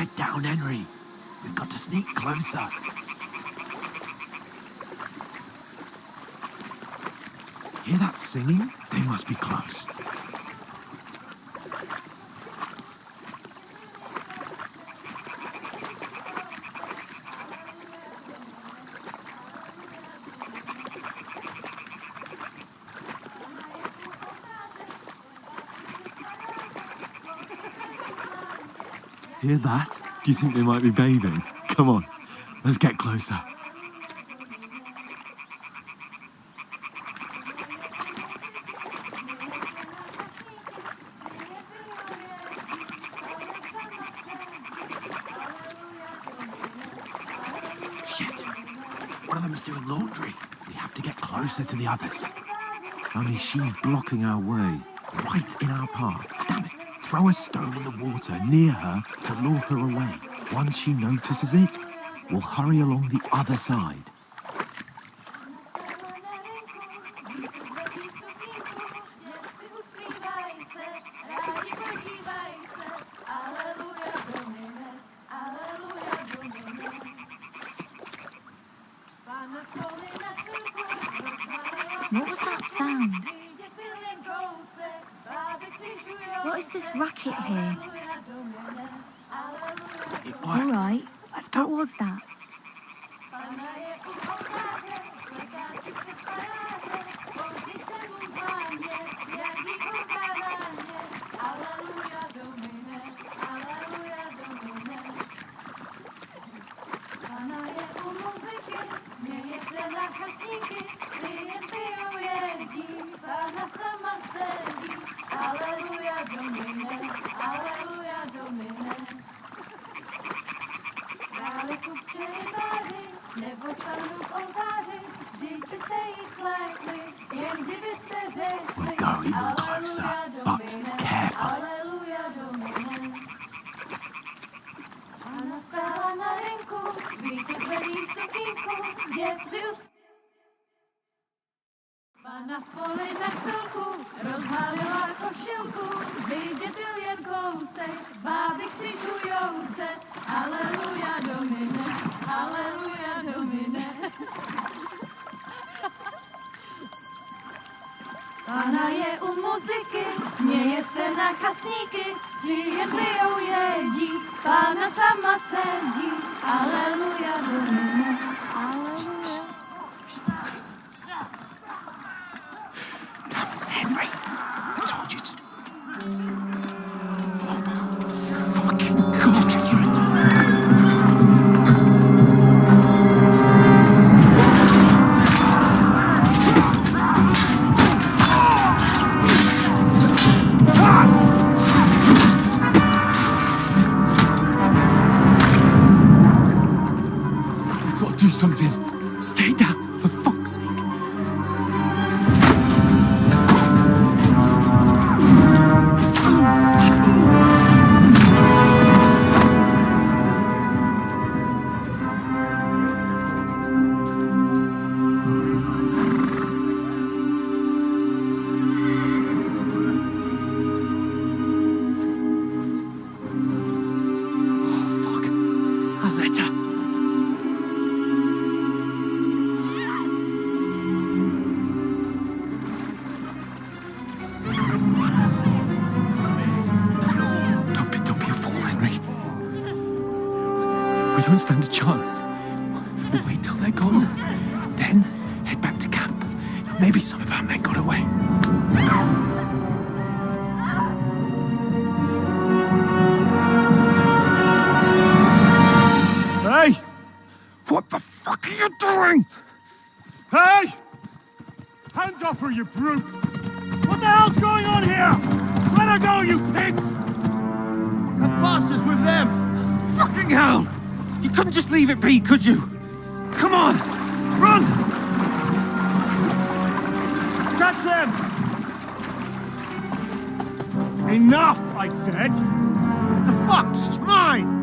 Head down, Henry. We've got to sneak closer. Hear that singing? They must be close. Hear that? Do you think they might be bathing? Come on, let's get closer. Shit! One of them's doing laundry. We have to get closer to the others. Only she's blocking our way, right in our path. Damn it! Throw a stone in the water near her to lure her away. Once she notices it, we'll hurry along the other side. What was that sound? What is this racket here? It worked. All right. Let's go. What was that? We'll go even closer, but careful. Na poli za chvilku rozhálila košilku, vyjde byl jen kousek, báby křičujou se, aleluja Domine, aleluja Domine. Pána je u muziky, směje se na kasníky, ti jen pijou jedí, Pána sama sedí, aleluja Domine, aleluja. Henry, I told you to... Oh, fucking God, you're a... We've got to do something. Stay down, for fuck's sake. We don't stand a chance. We'll wait till they're gone, and then head back to camp. Maybe some of our men got away. Hey! What the fuck are you doing? Hey! Hands off her, you brute! What the hell's going on here? Let her go, you pigs! That bastard's with them! Fucking hell! You couldn't just leave it be, could you? Come on! Run! Catch them! Enough, I said! What the fuck? She's mine!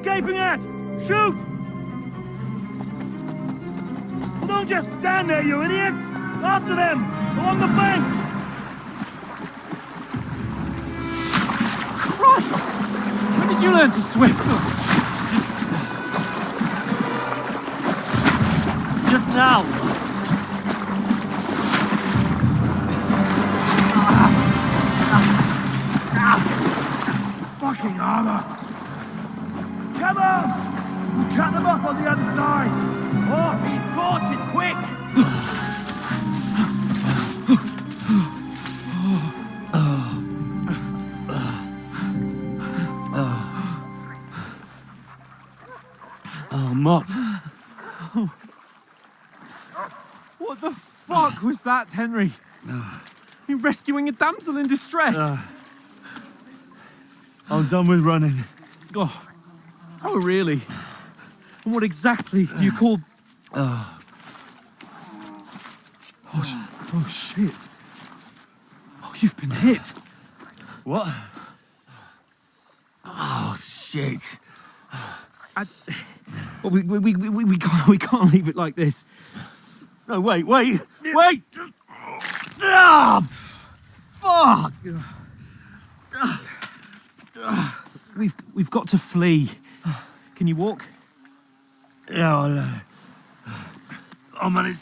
gaping at? Shoot! Well, don't just stand there, you idiots! After them! Along the bank! Christ! When did you learn to swim? Just now! Fucking armor! Come on! We'll cut them off on the other side! Oh, he's caught it quick! Oh, Mott. What the fuck was that, Henry? You're rescuing a damsel in distress. I'm done with running. Oh, really? And what exactly do you call... Oh, shit. Oh, you've been hit. What? Oh, shit. Well, we can't leave it like this. No, wait! Ah! Fuck! We've got to flee. Can you walk? Yeah, I'll manage.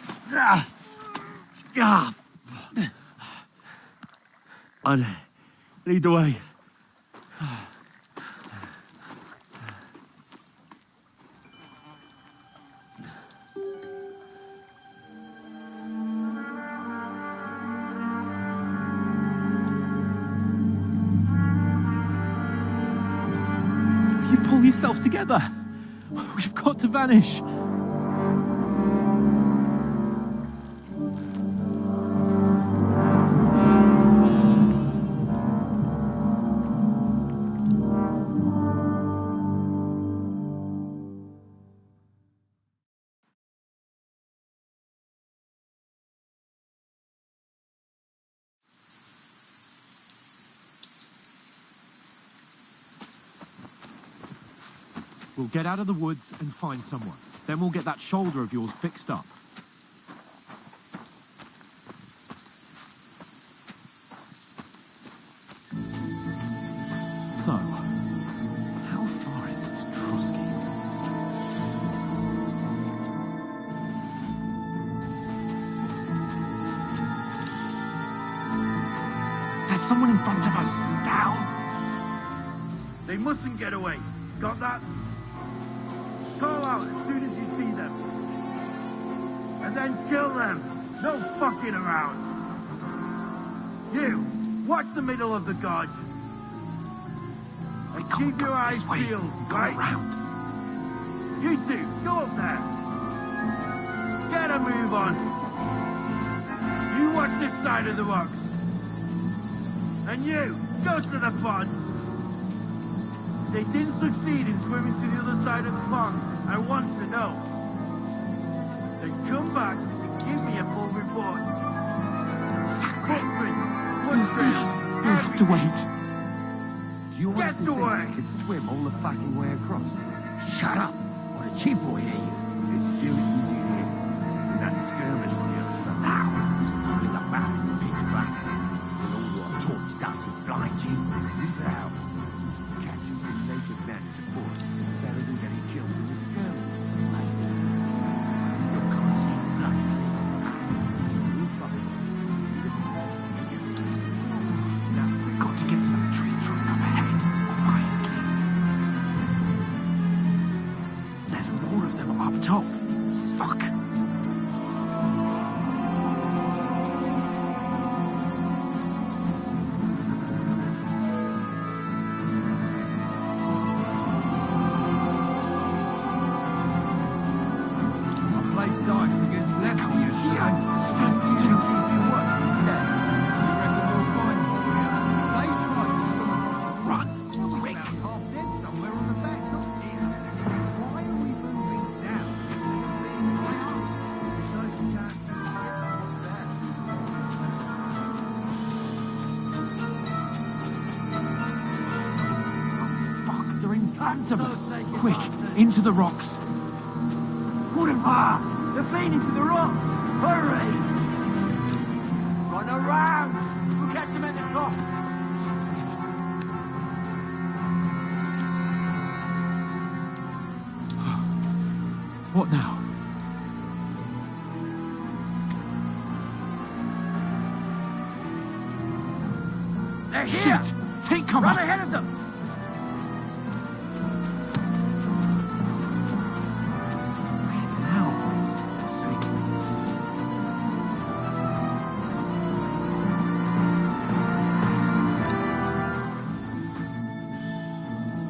I'd lead the way. You pull yourself together. We've got to vanish. We'll get out of the woods and find someone. Then we'll get that shoulder of yours fixed up. So, how far is it to Trotsky? There's someone in front of us. Down! They mustn't get away. Got that? Call out as soon as you see them. And then kill them. No fucking around. You, watch the middle of the gorge. And keep your eyes peeled, right? Around. You two, go up there. Get a move on. You watch this side of the rocks. And you, go to the pond. They didn't succeed in swimming to the other side of the pond. I want to know. Then come back and give me a full report. Footprints, footprints, You'll have to wait. Do you Get honestly to think work. you can swim all the fucking way across? Shut up! What a cheap boy hear you. It's still easy here. That skirmish on the other side. Now, he's pulling up back in the big rats. With all your talk started blind you. He's out. Catching this naked man is important. Better than getting killed in this skirmish. You're constantly bloody. You'll fucking Now, we've got to get to that tree trunk up ahead. Quietly. There's more of them up top. Antimus, quick, into the rocks. Wouldn't they're feeding to the rock. Hurry! Run around! We'll catch them at the top. What now? They're here! Shit! Take cover! Run ahead of them!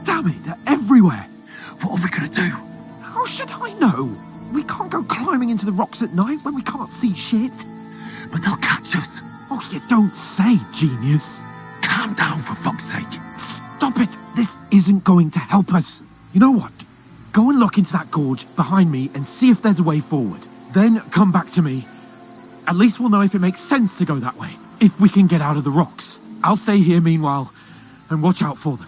Damn it, they're everywhere! What are we gonna do? How should I know? We can't go climbing into the rocks at night when we can't see shit. But they'll catch us. Oh, you don't say, genius. Calm down, for fuck's sake. Stop it! This isn't going to help us. You know what? Go and look into that gorge behind me and see if there's a way forward. Then come back to me. At least we'll know if it makes sense to go that way. If we can get out of the rocks. I'll stay here meanwhile and watch out for them.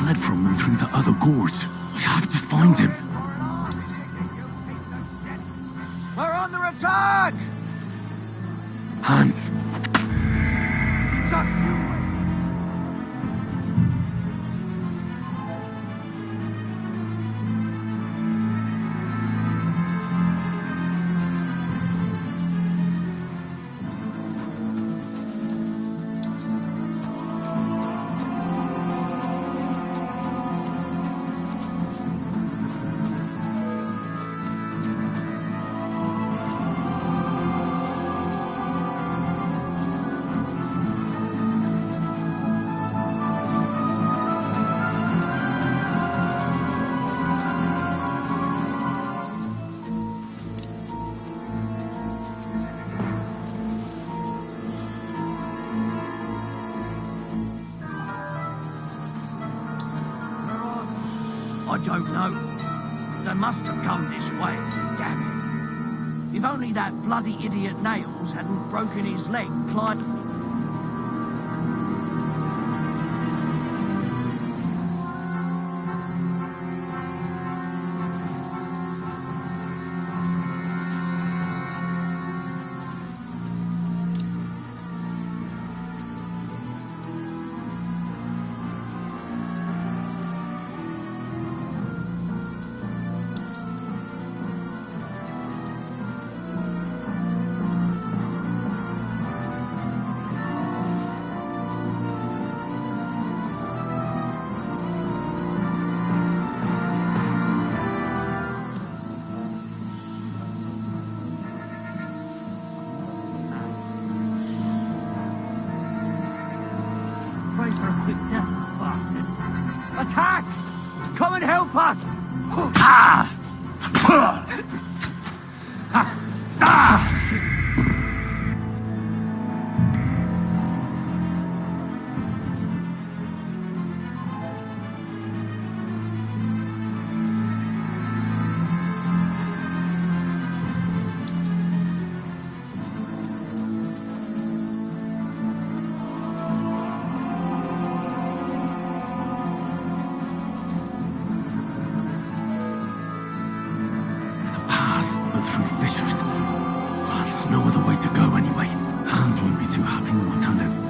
From them through the other gorge. We have to find him. We're under attack! Hans, Just you I don't know. They must have come this way. Damn it. If only that bloody idiot Nails hadn't broken his leg climbing. Pray for a quick death, bastard. Attack! Come and help us! but through fissures. Well, there's no other way to go anyway. Hans won't be too happy with what I left.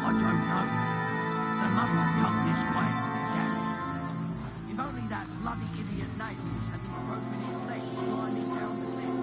I don't know. They must have come this way, Jack. If only that bloody idiot Nail has been broken his leg climbing down the stairs.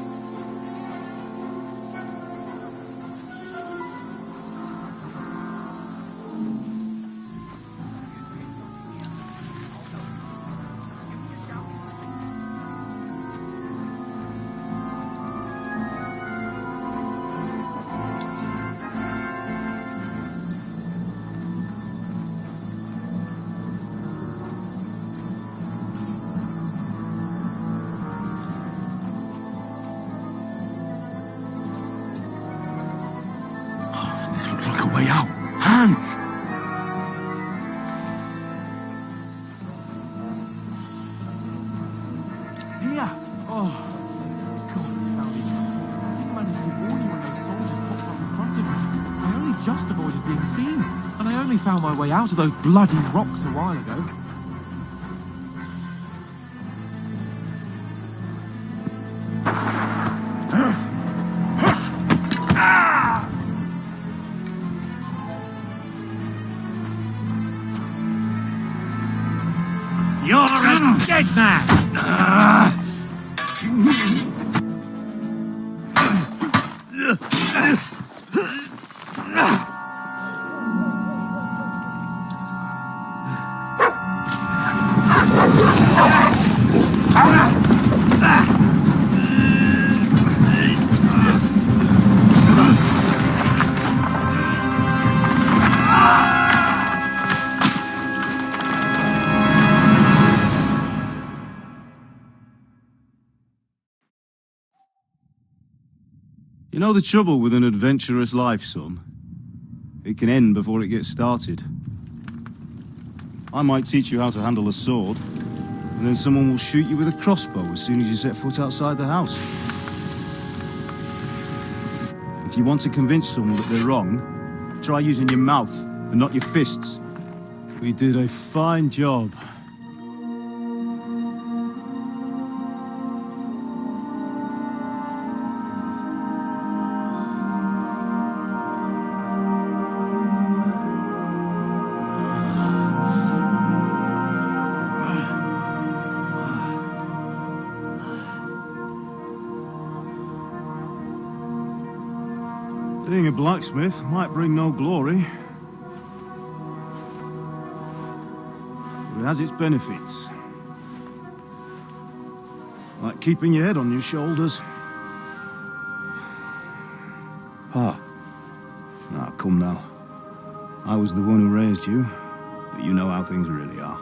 This looks like a way out. Hans! Here! Oh, God, I found it. I didn't manage to warn you when those soldiers popped up in front of me. I only just avoided being seen, and I only found my way out of those bloody rocks a while ago. You're a dead man! You know the trouble with an adventurous life, son? It can end before it gets started. I might teach you how to handle a sword, and then someone will shoot you with a crossbow as soon as you set foot outside the house. If you want to convince someone that they're wrong, try using your mouth and not your fists. We did a fine job. Being a blacksmith might bring no glory, but it has its benefits. Like keeping your head on your shoulders. Pa, Ah, come now. I was the one who raised you, but you know how things really are.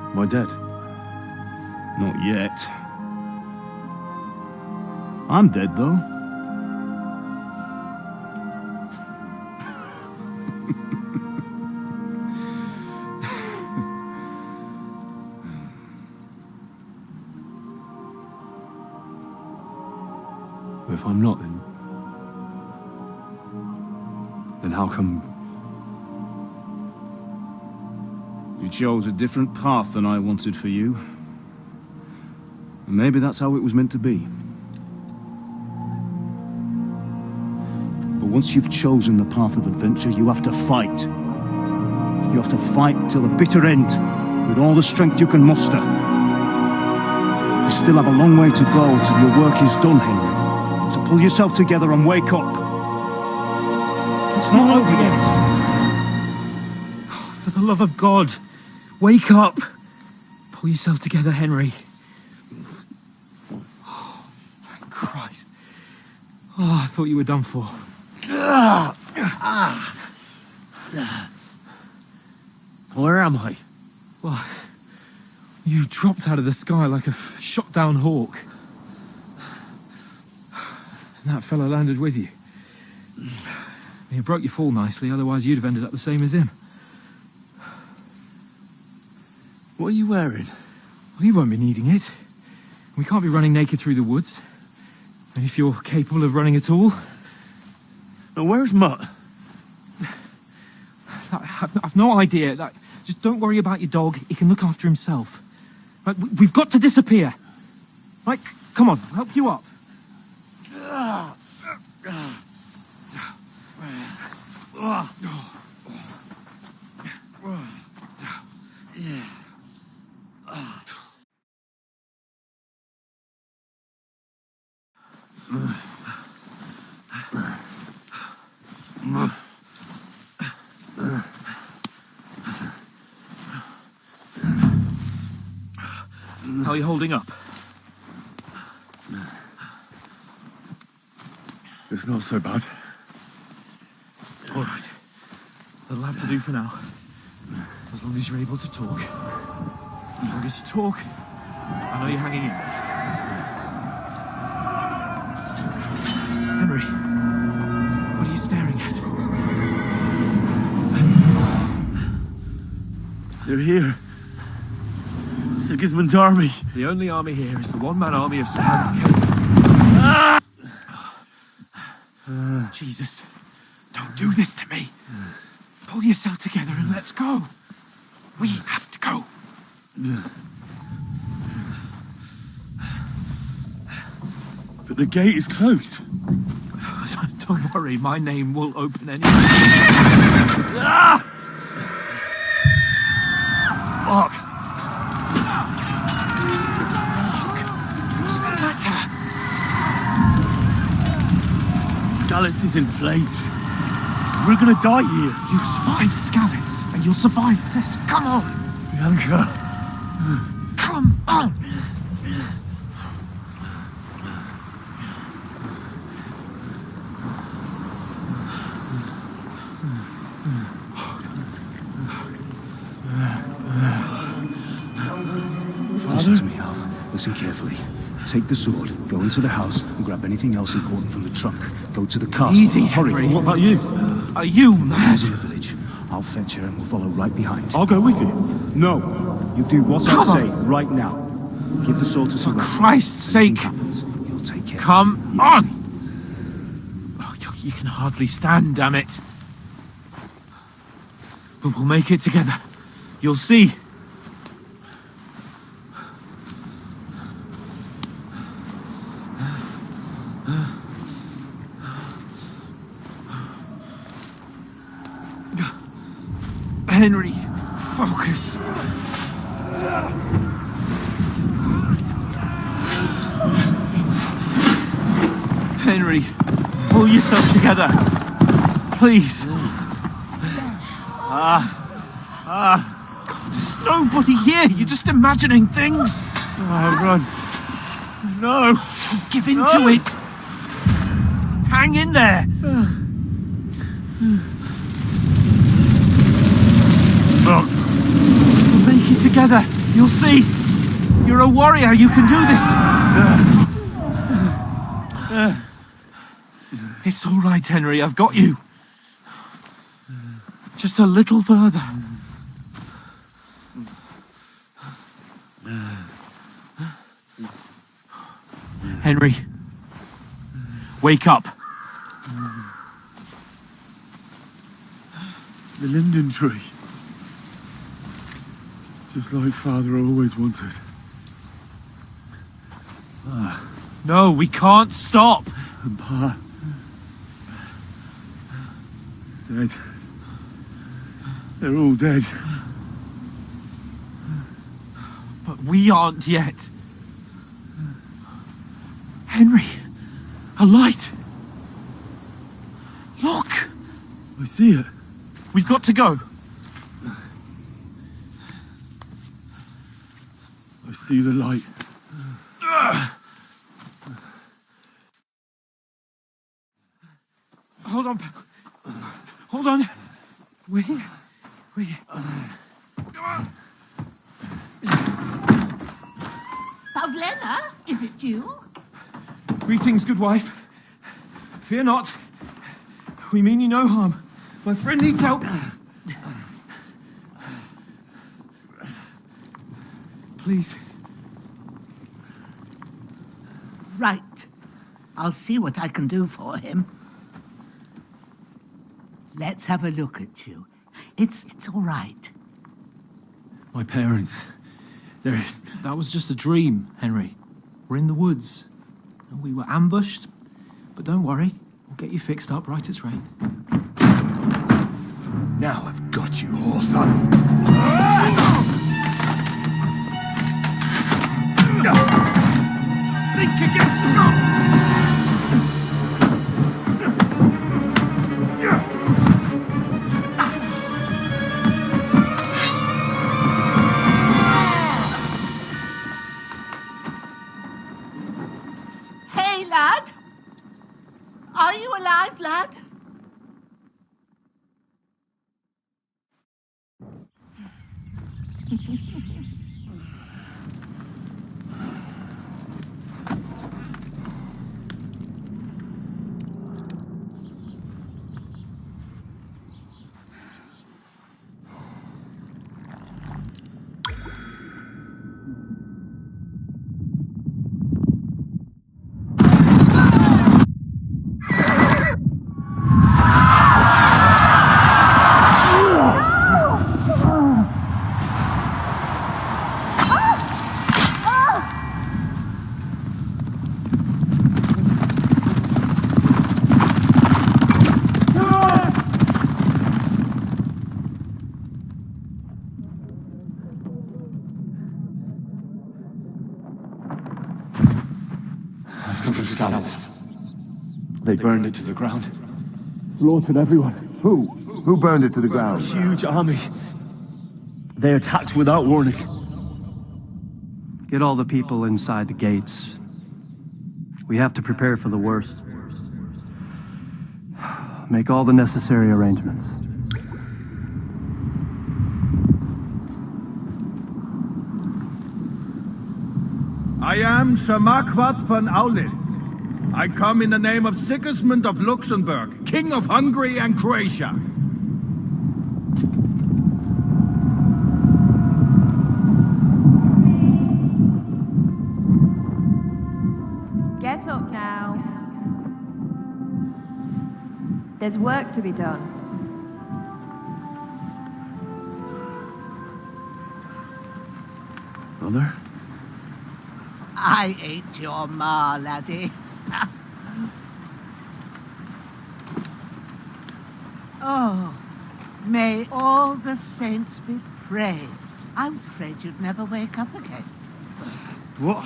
Am I dead? Not yet. I'm dead, though. If I'm not, then how come? You chose a different path than I wanted for you. And maybe that's how it was meant to be. But once you've chosen the path of adventure, you have to fight. You have to fight till the bitter end, with all the strength you can muster. You still have a long way to go till your work is done, Henry. So pull yourself together and wake up. It's not over yet. For the love of God, wake up! Pull yourself together, Henry. Oh, thank Christ. Oh, I thought you were done for. Where am I? Well, you dropped out of the sky like a shot-down hawk. And that fella landed with you. He broke your fall nicely, otherwise you'd have ended up the same as him. What are you wearing? Well, you won't be needing it. We can't be running naked through the woods. And if you're capable of running at all... Now, where's Mutt? I've no idea. Just don't worry about your dog. He can look after himself. Right, we've got to disappear. Right, come on, I'll help you up. How are you holding up? It's not so bad. All right. That'll have to do for now. As long as you're able to talk. As long as you talk, I know you're hanging in. Henry, what are you staring at? They're here. Sigismund's army. The only army here is the one-man army of Sahan's King. Jesus, don't do this to me. Pull yourself together and let's go. We have to go. But the gate is closed. Don't worry, my name will open anyway. Fuck! What's the matter? Skalitz is in flames. We're gonna die here. You survived Skalitz, and you'll survive this. Come on! Bianca. Come on! Listen to me, Al. Listen carefully. Take the sword, go into the house, and grab anything else important from the trunk. Go to the castle. Easy, Hurry. Henry. What about you? Are you mad? Here's the village. I'll fetch her and we'll follow right behind. I'll go with you. No. You do what I Come say on. right now. Give the sword to For Sir Christ's Anything sake. happens, you'll take care. Come on! Oh, you can hardly stand, damn it. But we'll make it together. You'll see. Henry, focus. Henry, pull yourself together. Please. There's nobody here. You're just imagining things. Run. No. Don't give in to it. Hang in there. Not. We'll make it together. You'll see. You're a warrior. You can do this. It's all right, Henry. I've got you. Just a little further. Henry, wake up. The linden tree. Just like Father always wanted. No, we can't stop. And Pa. Dead. They're all dead. But we aren't yet. Henry, a light. Look, I see it. we've got to go. I see the light. Hold on. Hold on. We. Pavlena, is it you? Greetings, good wife. Fear not. We mean you no harm. My friend needs help. Please. Right. I'll see what I can do for him. Let's have a look at you. It's all right. My parents. There. That was just a dream, Henry. We're in the woods. We were ambushed, but don't worry. We'll get you fixed up right as rain. Now I've got you, whoresons. Think against stop! Hey, lad! Are you alive, lad? They burned it to the ground. Slaughtered everyone. Who? Who burned it to the ground? Huge army. They attacked without warning. Get all the people inside the gates. We have to prepare for the worst. Make all the necessary arrangements. I am Sir Marquardt von Aulitz. I come in the name of Sigismund of Luxembourg, King of Hungary and Croatia. Get up now. There's work to be done. Mother? I ain't your ma, laddie. Oh, may all the saints be praised. I was afraid you'd never wake up again. What?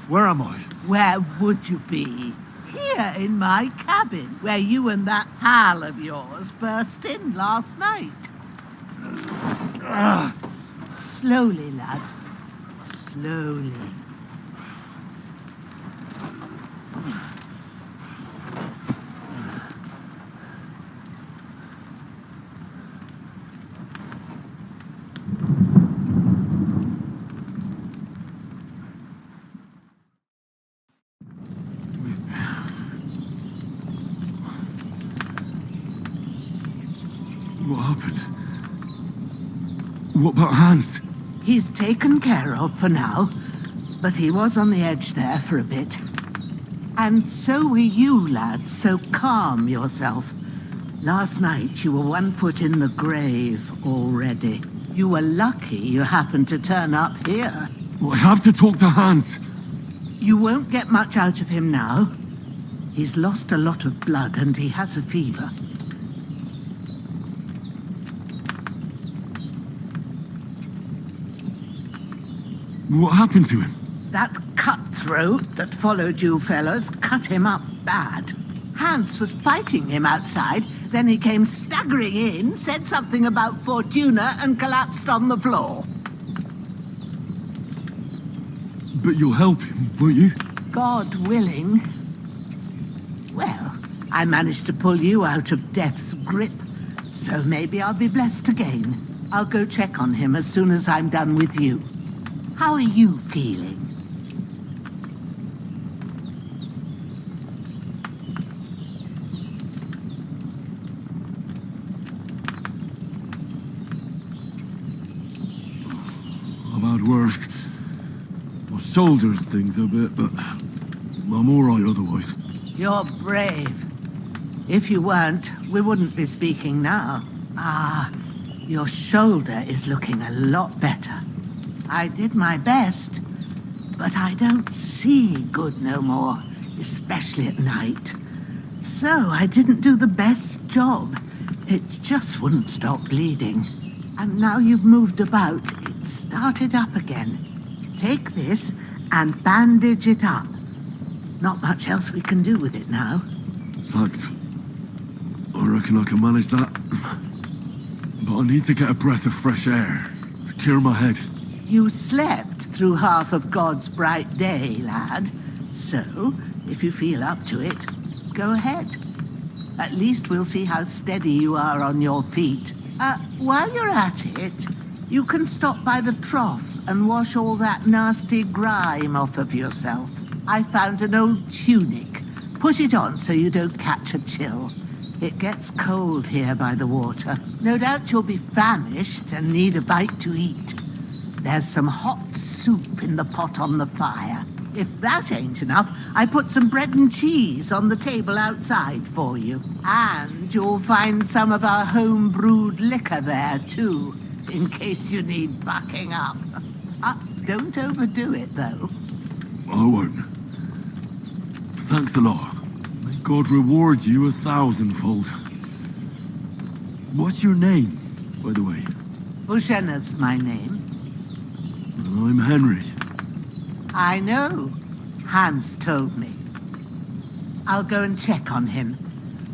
Where am I? Where would you be? Here in my cabin, where you and that pal of yours burst in last night. Slowly, lad. Slowly. What happened? What about Hans? He's taken care of for now, but he was on the edge there for a bit. And so were you, lad, so calm yourself. Last night you were 1 foot in the grave already. You were lucky you happened to turn up here. Well, I have to talk to Hans. You won't get much out of him now. He's lost a lot of blood and he has a fever. What happened to him? That cutthroat that followed you fellas cut him up bad. Hans was fighting him outside, then he came staggering in, said something about Fortuna and collapsed on the floor. But you'll help him, won't you? God willing. Well, I managed to pull you out of death's grip, so maybe I'll be blessed again. I'll go check on him as soon as I'm done with you. How are you feeling? I've had worse. My shoulders stings a bit, but I'm all right otherwise. You're brave. If you weren't, we wouldn't be speaking now. Ah, Your shoulder is looking a lot better. I did my best, but I don't see good no more, especially at night. So I didn't do the best job. It just wouldn't stop bleeding. And now you've moved about, it started up again. Take this and bandage it up. Not much else we can do with it now. Thanks. I reckon I can manage that. But I need to get a breath of fresh air to clear my head. You slept through half of God's bright day, lad. So, if you feel up to it, go ahead. At least we'll see how steady you are on your feet. While you're at it, you can stop by the trough and wash all that nasty grime off of yourself. I found an old tunic. Put it on so you don't catch a chill. It gets cold here by the water. No doubt you'll be famished and need a bite to eat. There's some hot soup in the pot on the fire. If that ain't enough, I put some bread and cheese on the table outside for you. And you'll find some of our home-brewed liquor there, too, in case you need bucking up. Don't overdo it, though. I won't. Thanks a lot. May God reward you 1,000-fold. What's your name, by the way? Ushena's my name. I'm Henry. I know. Hans told me. I'll go and check on him.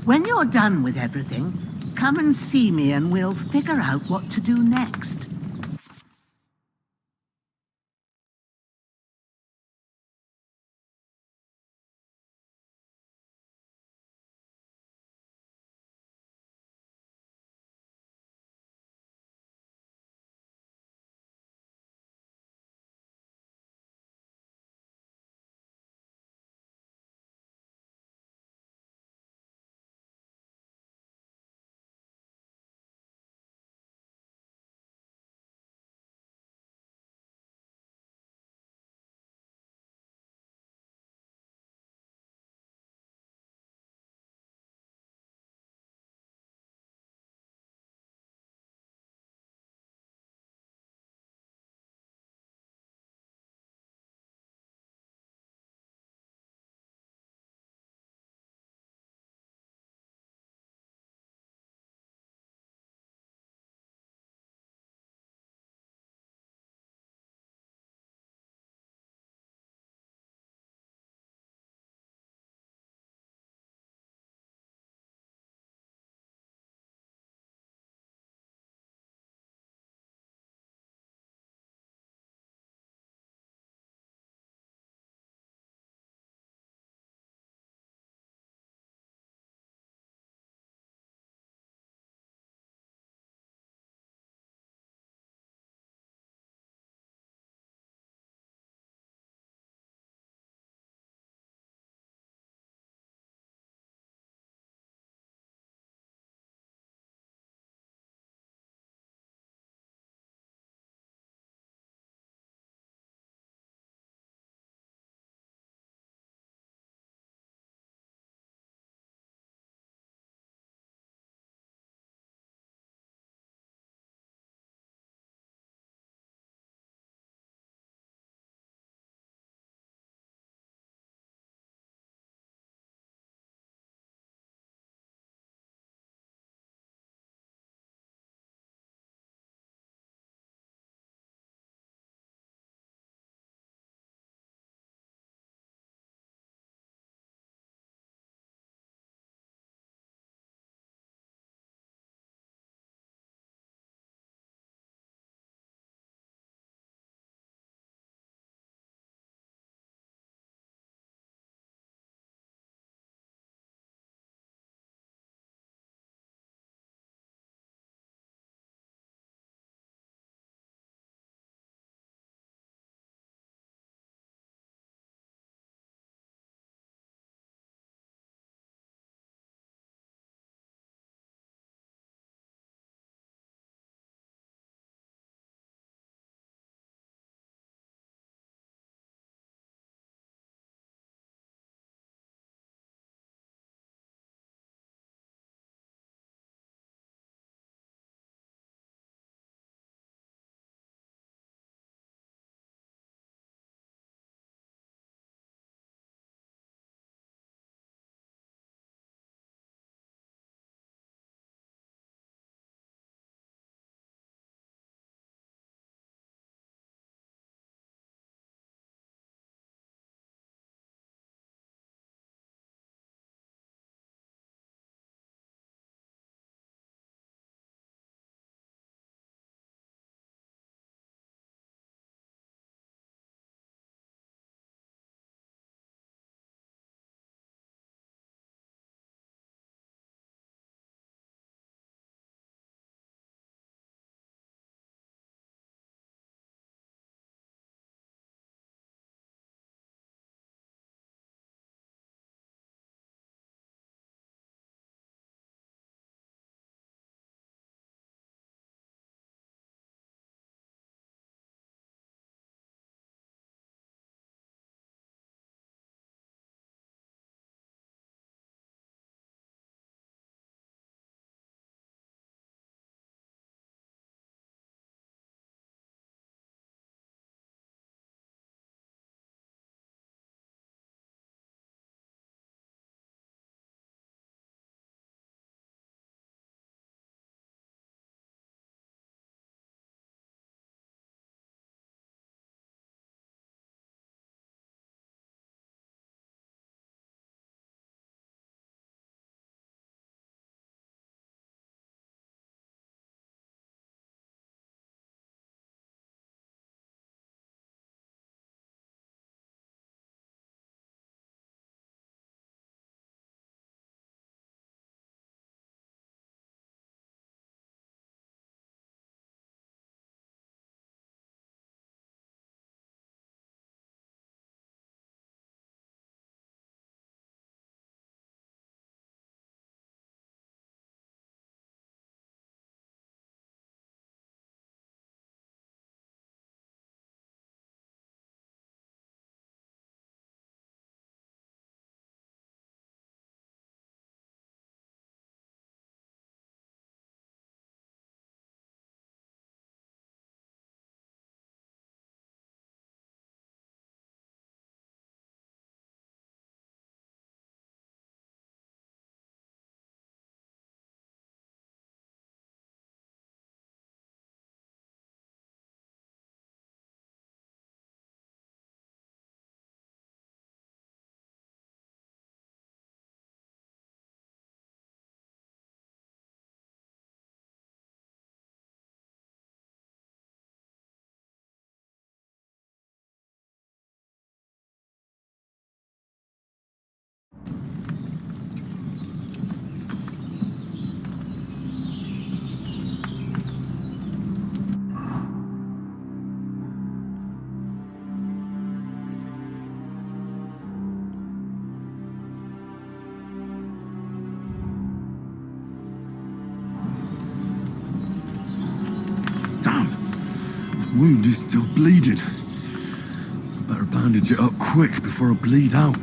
When you're done with everything, come and see me and we'll figure out what to do next. wound is still bleeding. Better bandage it up quick before I bleed out.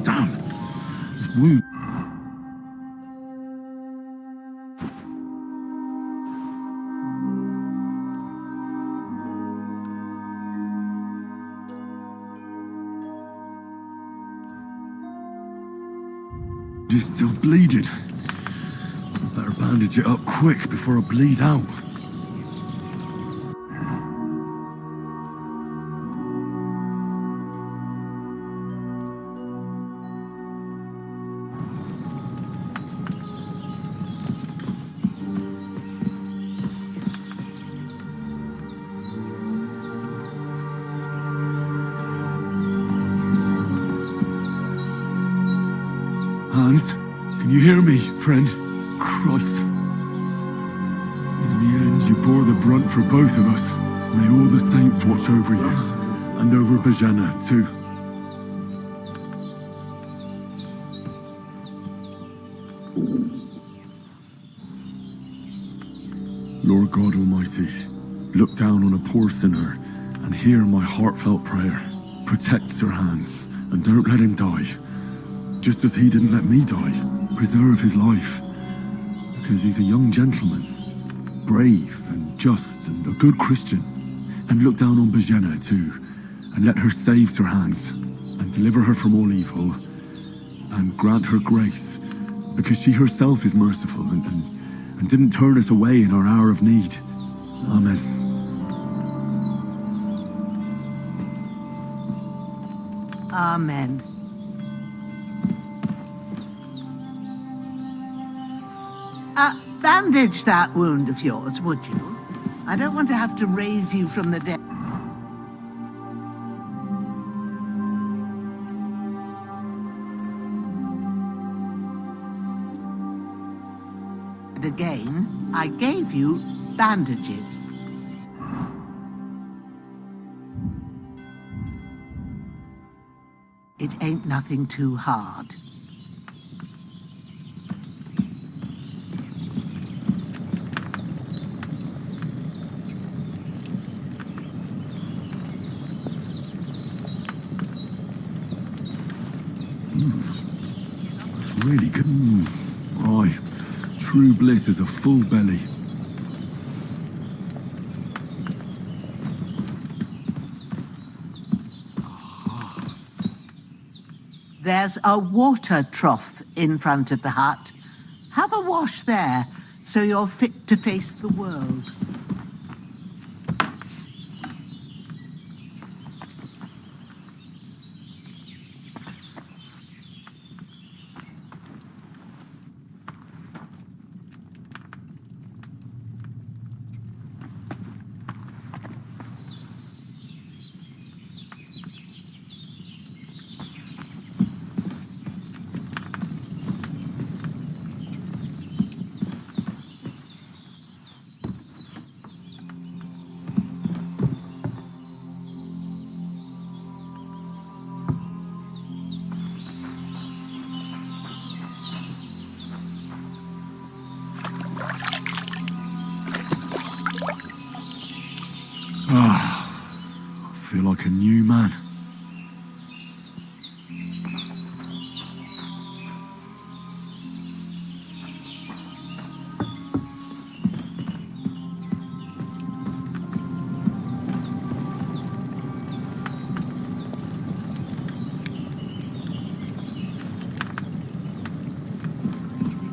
Damn! This wound. It's still bleeding. Better bandage it up quick before I bleed out. Hans, can you hear me, friend? Christ. In the end, you bore the brunt for both of us. May all the saints watch over you, and over Bajana, too. Lord God Almighty, look down on a poor sinner and hear my heartfelt prayer. Protect Sir Hans, and don't let him die. Just as he didn't let me die, preserve his life. Because he's a young gentleman, brave and just and a good Christian. And look down on Bajena too, and let her save Sir Hans, and deliver her from all evil, and grant her grace, because she herself is merciful and didn't turn us away in our hour of need. Amen. Amen. Bandage that wound of yours, would you? I don't want to have to raise you from the dead. And again, I gave you bandages. It ain't nothing too hard. That's really good. Aye, true bliss is a full belly. There's a water trough in front of the hut. Have a wash there, so you're fit to face the world. I feel like a new man.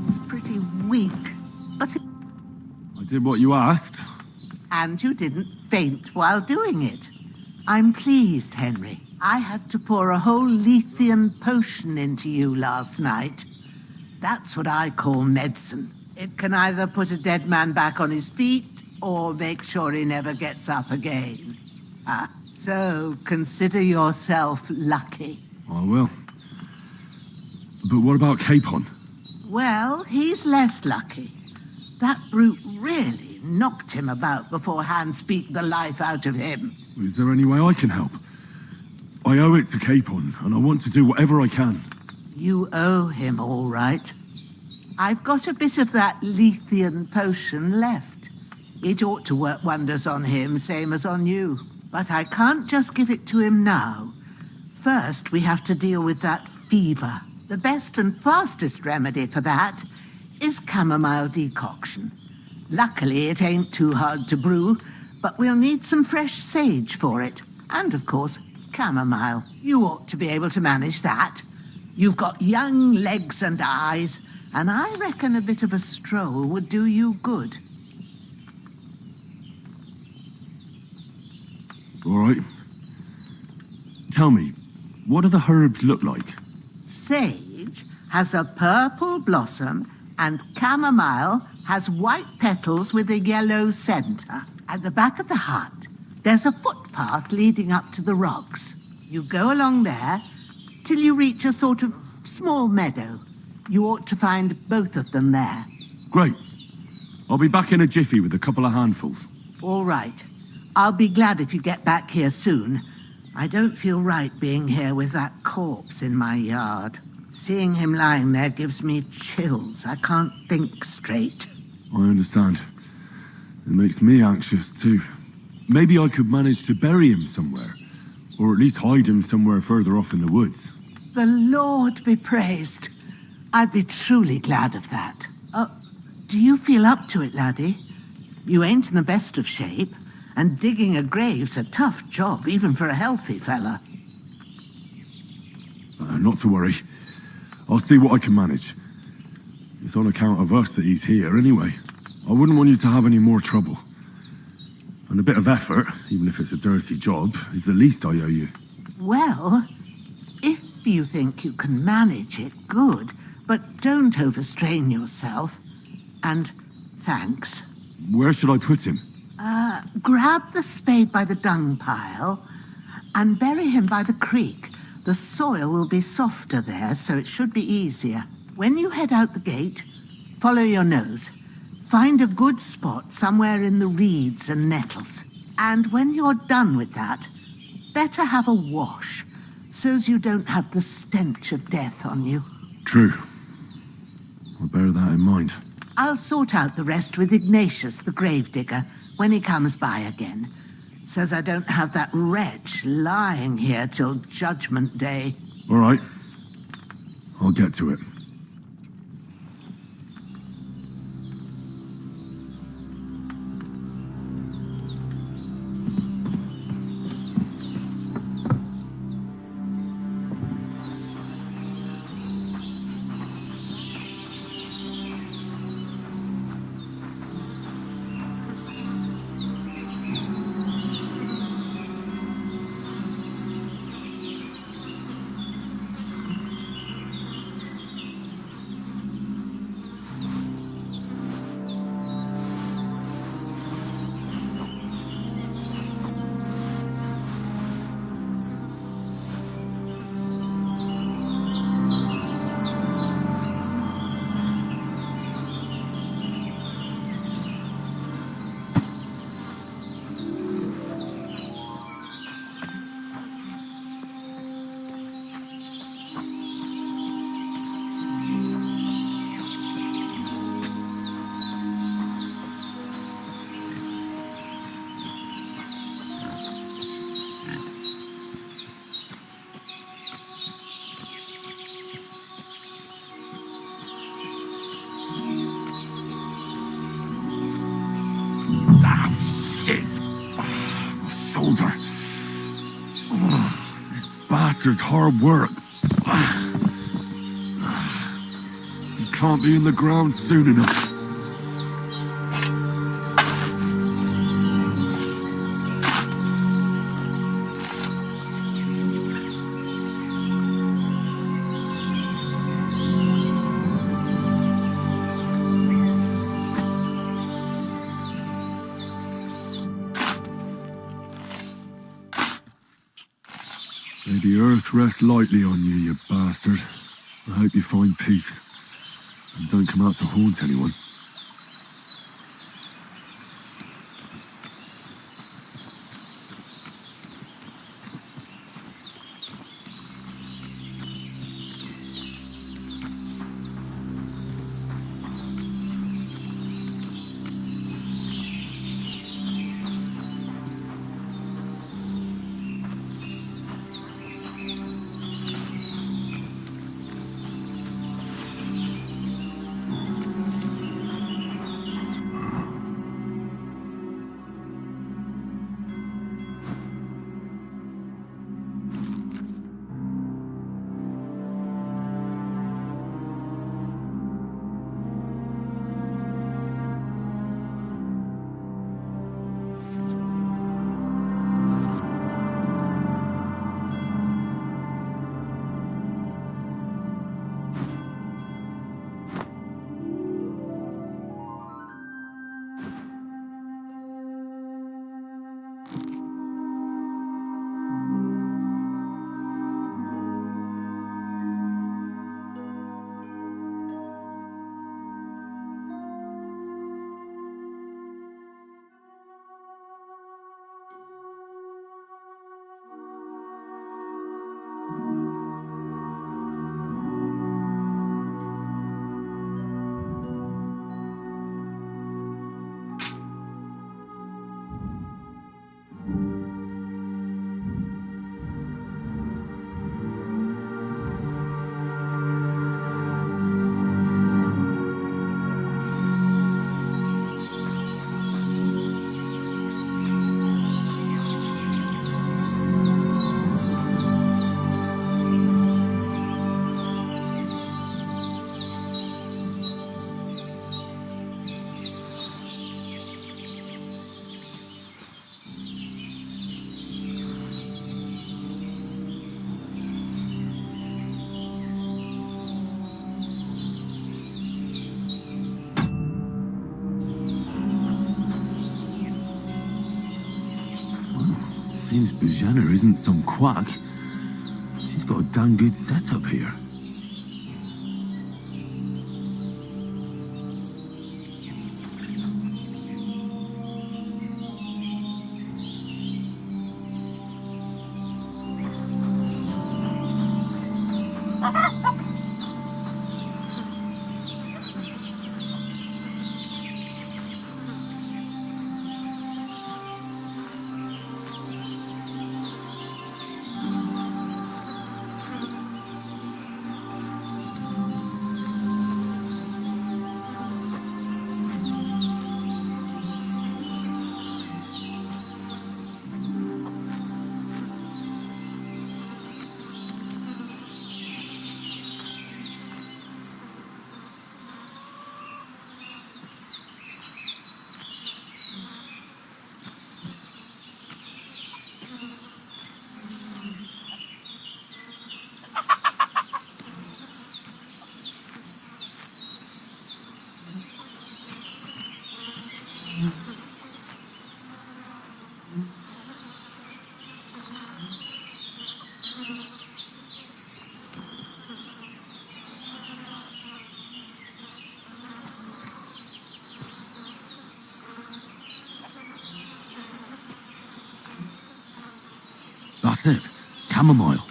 It's pretty weak, but it... I did what you asked. And you didn't faint while doing it. I'm pleased, Henry. I had to pour a whole Lethean potion into you last night. That's what I call medicine. It can either put a dead man back on his feet or make sure he never gets up again. So consider yourself lucky. I will. But what about Capon? Well, he's less lucky. That brute really knocked him about before Hans beat the life out of him. Is there any way I can help? I owe it to Capon, and I want to do whatever I can. You owe him, all right. I've got a bit of that Lethean potion left. It ought to work wonders on him, same as on you. But I can't just give it to him now. First, we have to deal with that fever. The best and fastest remedy for that is chamomile decoction. Luckily, it ain't too hard to brew, but we'll need some fresh sage for it. And, of course, chamomile. You ought to be able to manage that. You've got young legs and eyes, and I reckon a bit of a stroll would do you good. All right. Tell me, what do the herbs look like? Sage has a purple blossom, and chamomile has white petals with a yellow center. At the back of the hut, there's a footpath leading up to the rocks. You go along there till you reach a sort of small meadow. You ought to find both of them there. Great. I'll be back in a jiffy with a couple of handfuls. All right. I'll be glad if you get back here soon. I don't feel right being here with that corpse in my yard. Seeing him lying there gives me chills. I can't think straight. I understand. It makes me anxious too. Maybe I could manage to bury him somewhere, or at least hide him somewhere further off in the woods. The Lord be praised. I'd be truly glad of that. Do you feel up to it, laddie? You ain't in the best of shape, and digging a grave's a tough job, even for a healthy fella. Not to worry. I'll see what I can manage. It's on account of us that he's here anyway. I wouldn't want you to have any more trouble. And a bit of effort, even if it's a dirty job, is the least I owe you. Well, if you think you can manage it, good. But don't overstrain yourself. And thanks. Where should I put him? Grab the spade by the dung pile and bury him by the creek. The soil will be softer there, so it should be easier. When you head out the gate, follow your nose. Find a good spot somewhere in the reeds and nettles. And when you're done with that, better have a wash, so's you don't have the stench of death on you. True. I'll bear that in mind. I'll sort out the rest with Ignatius, the gravedigger, when he comes by again, so's I don't have that wretch lying here till Judgment Day. All right. I'll get to it. Shoulder. This bastard's hard work. He can't be in the ground soon enough. May the earth rest lightly on you, you bastard. I hope you find peace and don't come out to haunt anyone. Seems Bujana isn't some quack. She's got a damn good setup here. That's it. Chamomile.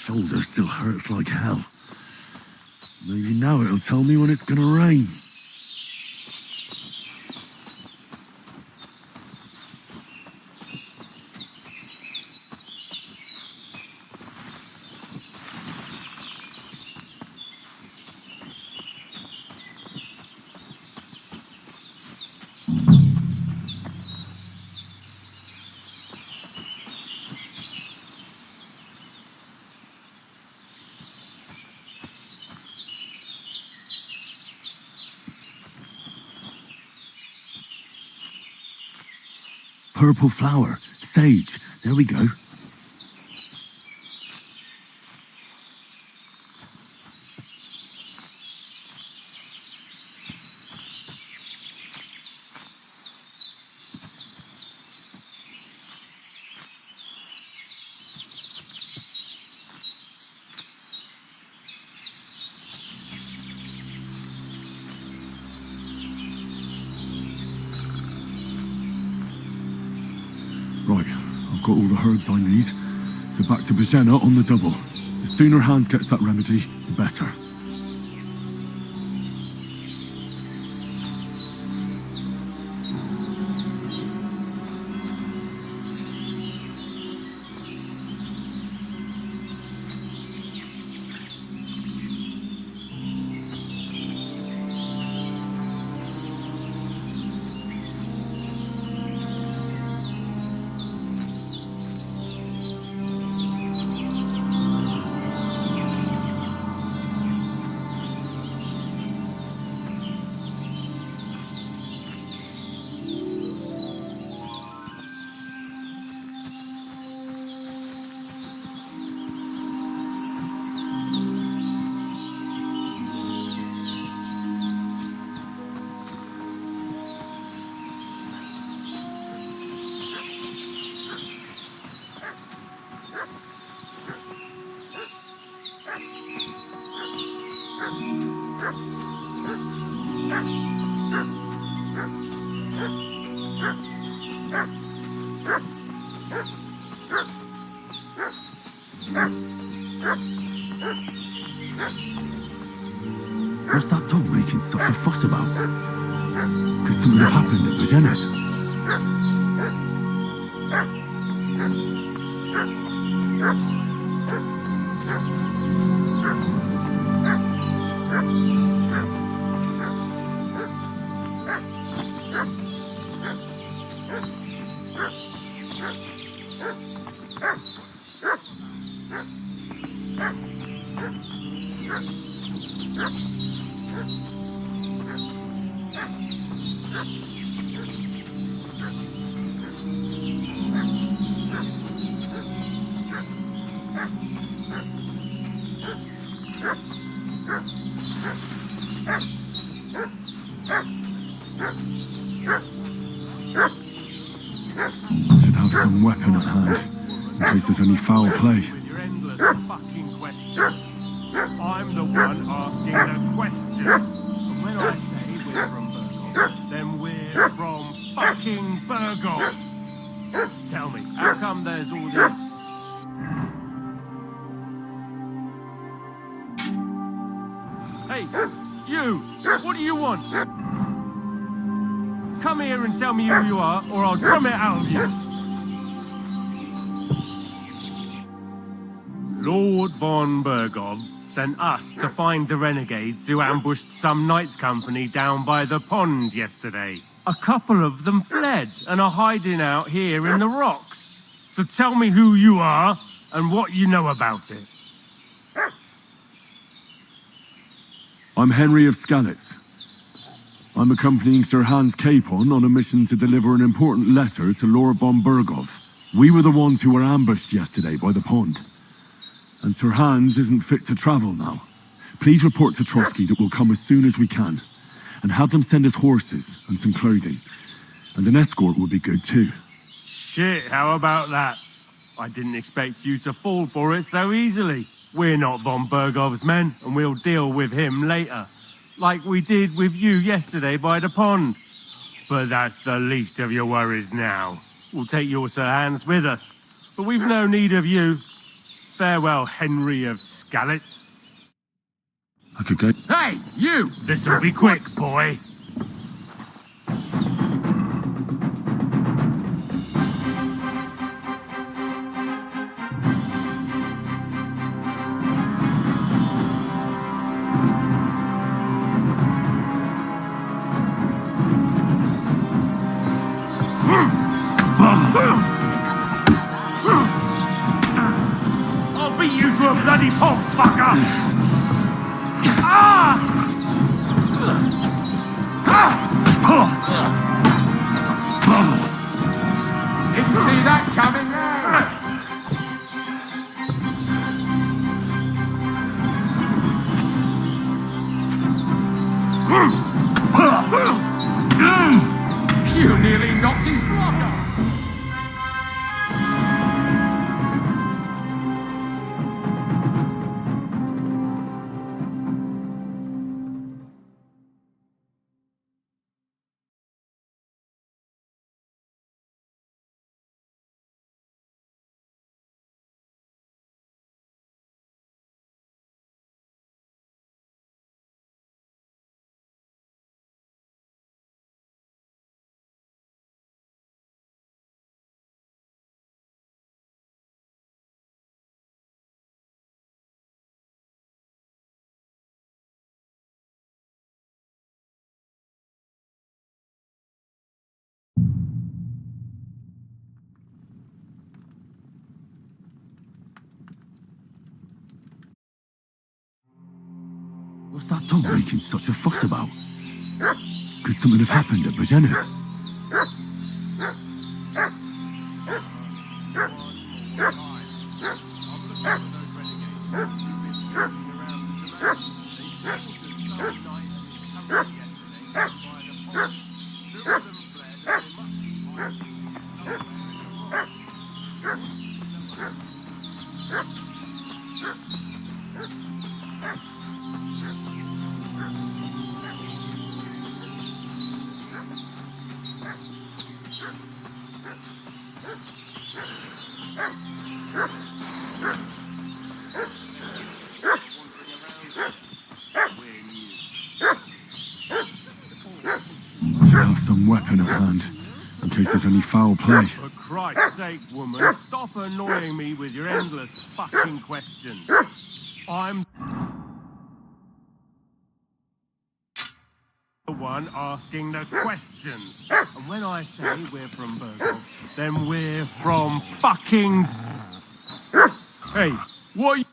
shoulder still hurts like hell. Maybe now it'll tell me when it's gonna rain. Purple flower, sage, there we go. Right, I've got all the herbs I need, so back to Bajena on the double. The sooner Hans gets that remedy, the better. What's that dog making such a fuss about? Could something have happened at Bajena's? Should have some weapon at hand, in case there's any foul play. With your endless fucking questions. I'm the one asking the questions. And when I say we're from Burgov, then we're from fucking Burgov. Tell me, how come there's all these... Hey, you! What do you want? Come here and tell me who you are, or I'll drum it out of you. Lord von Burgov sent us to find the renegades who ambushed some knights' company down by the pond yesterday. A couple of them fled and are hiding out here in the rocks. So tell me who you are and what you know about it. I'm Henry of Skalitz. I'm accompanying Sir Hans Capon on a mission to deliver an important letter to Lord von Burgov. We were the ones who were ambushed yesterday by the pond. And Sir Hans isn't fit to travel now. Please report to Trotsky that we'll come as soon as we can. And have them send us horses and some clothing. And an escort would be good too. Shit, how about that? I didn't expect you to fall for it so easily. We're not von Burgov's men, and we'll deal with him later. Like we did with you yesterday by the pond. But that's the least of your worries now. We'll take your Sir Hans with us. But we've no need of you. Farewell, Henry of Skalitz. I could go. Hey, you! This'll be quick, boy. I'll beat you to a bloody pulp, fucker! Didn't see that coming there! You nearly knocked his block off! What's that dog making such a fuss about? Could something have happened at Bajena's? Should have some weapon at hand, in case there's any foul play. For Christ's sake, woman, stop annoying me with your endless fucking questions. I'm the one asking the questions. And when I say we're from Burgov, then we're from fucking... Hey, what are you...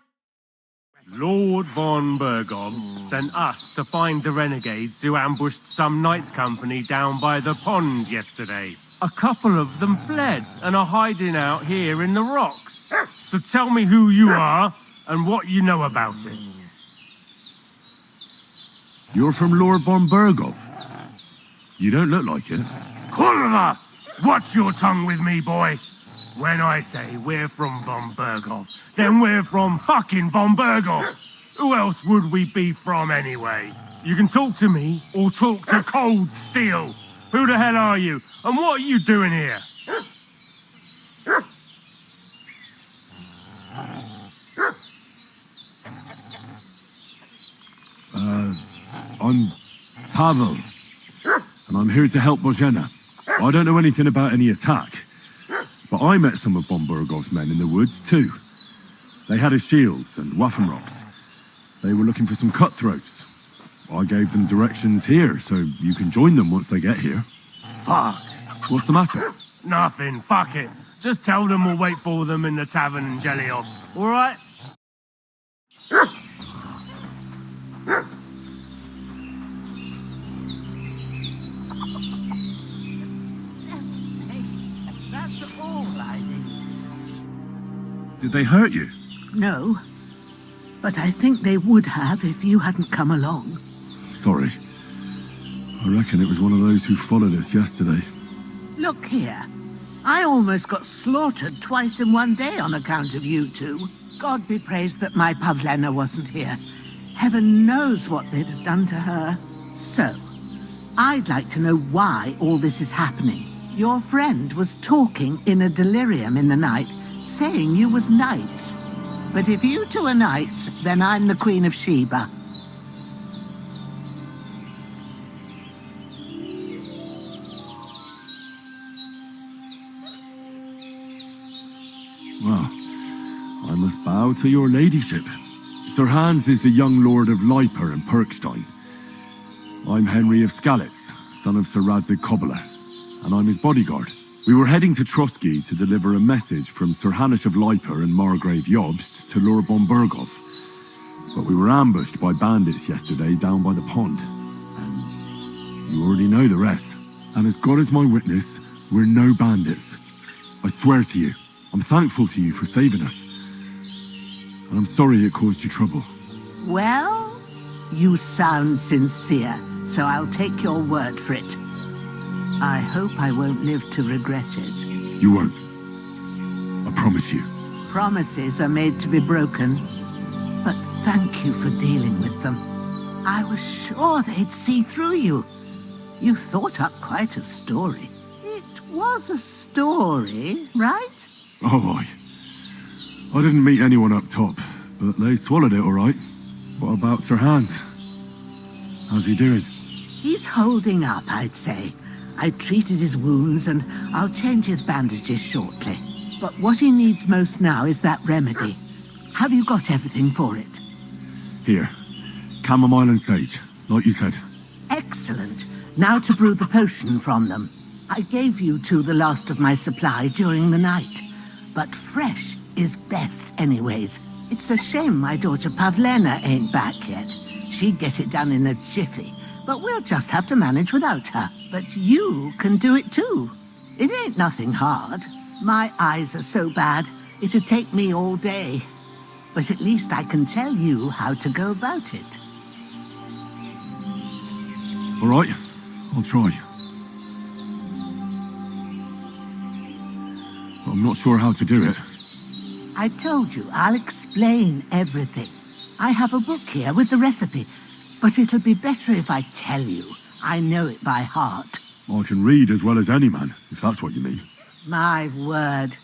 Lord von Burgov sent us to find the renegades who ambushed some knights' company down by the pond yesterday. A couple of them fled and are hiding out here in the rocks. So tell me who you are and what you know about it. You're from Lord von Burgov. You don't look like it. Kulva! Watch your tongue with me, boy. When I say we're from von Burgov, then we're from fucking von Burgov. Who else would we be from anyway? You can talk to me or talk to Cold Steel. Who the hell are you? And what are you doing here? I'm Pavel, and I'm here to help Bojena. I don't know anything about any attack, but I met some of von Burgov's men in the woods too. They had his shields and Waffenrocks. They were looking for some cutthroats. I gave them directions here, so you can join them once they get here. Fuck. What's the matter? Nothing, fuck it. Just tell them we'll wait for them in the tavern in Jelioff, all right? That's all I need. Did they hurt you? No, but I think they would have if you hadn't come along. Sorry. I reckon it was one of those who followed us yesterday. Look here. I almost got slaughtered twice in one day on account of you two. God be praised that my Pavlena wasn't here. Heaven knows what they'd have done to her. So, I'd like to know why all this is happening. Your friend was talking in a delirium in the night, saying you was knights. But if you two are knights, then I'm the Queen of Sheba. Well, I must bow to your ladyship. Sir Hans is the young lord of Leiper and Perkstein. I'm Henry of Skalitz, son of Sir Radzig Kobyla, and I'm his bodyguard. We were heading to Trotsky to deliver a message from Sir Hanush of Leiper and Margrave Jobst to Lord Bombergov. But we were ambushed by bandits yesterday down by the pond. And you already know the rest. And as God is my witness, we're no bandits. I swear to you, I'm thankful to you for saving us. And I'm sorry it caused you trouble. Well, you sound sincere, so I'll take your word for it. I hope I won't live to regret it. You won't. I promise you. Promises are made to be broken, but thank you for dealing with them. I was sure they'd see through you. You thought up quite a story. It was a story, right? Oh, I didn't meet anyone up top, but they swallowed it all right. What about Sir Hans? How's he doing? He's holding up, I'd say. I treated his wounds and I'll change his bandages shortly. But what he needs most now is that remedy. Have you got everything for it? Here. Chamomile and sage, like you said. Excellent. Now to brew the potion from them. I gave you two the last of my supply during the night. But fresh is best anyways. It's a shame my daughter Pavlena ain't back yet. She'd get it done in a jiffy. But we'll just have to manage without her. But you can do it too. It ain't nothing hard. My eyes are so bad, it'd take me all day. But at least I can tell you how to go about it. All right, I'll try. But I'm not sure how to do it. I told you, I'll explain everything. I have a book here with the recipe, but it'll be better if I tell you. I know it by heart. I can read as well as any man, if that's what you mean. My word.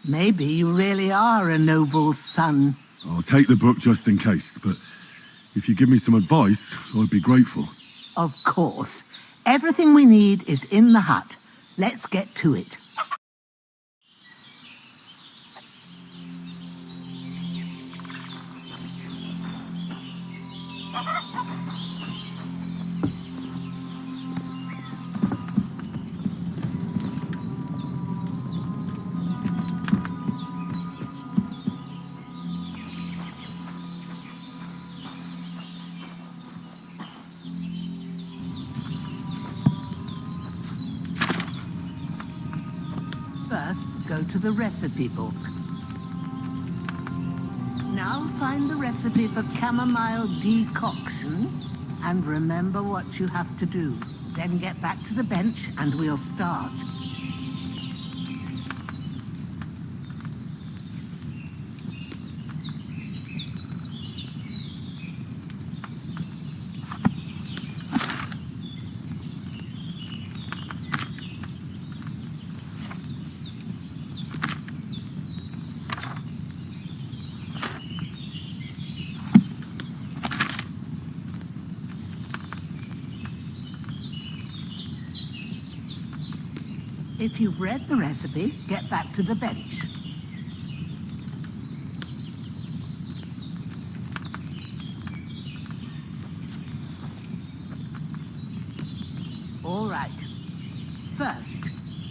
Maybe you really are a noble's son. I'll take the book just in case, but if you give me some advice, I'd be grateful. Of course. Everything we need is in the hut. Let's get to it. First, go to the recipe book. Now find the recipe for chamomile decoction and remember what you have to do. Then get back to the bench and we'll start. If you've read the recipe, get back to the bench. All right. First,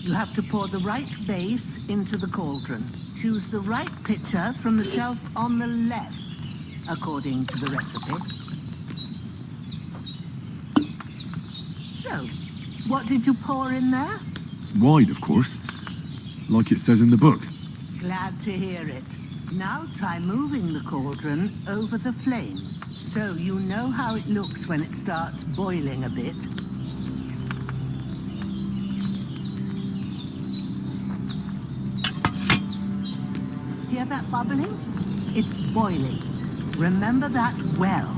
you have to pour the right base into the cauldron. Choose the right pitcher from the shelf on the left, according to the recipe. So, what did you pour in there? Wide, of course. Like it says in the book. Glad to hear it. Now try moving the cauldron over the flame, so you know how it looks when it starts boiling a bit. Hear that bubbling? It's boiling. Remember that well.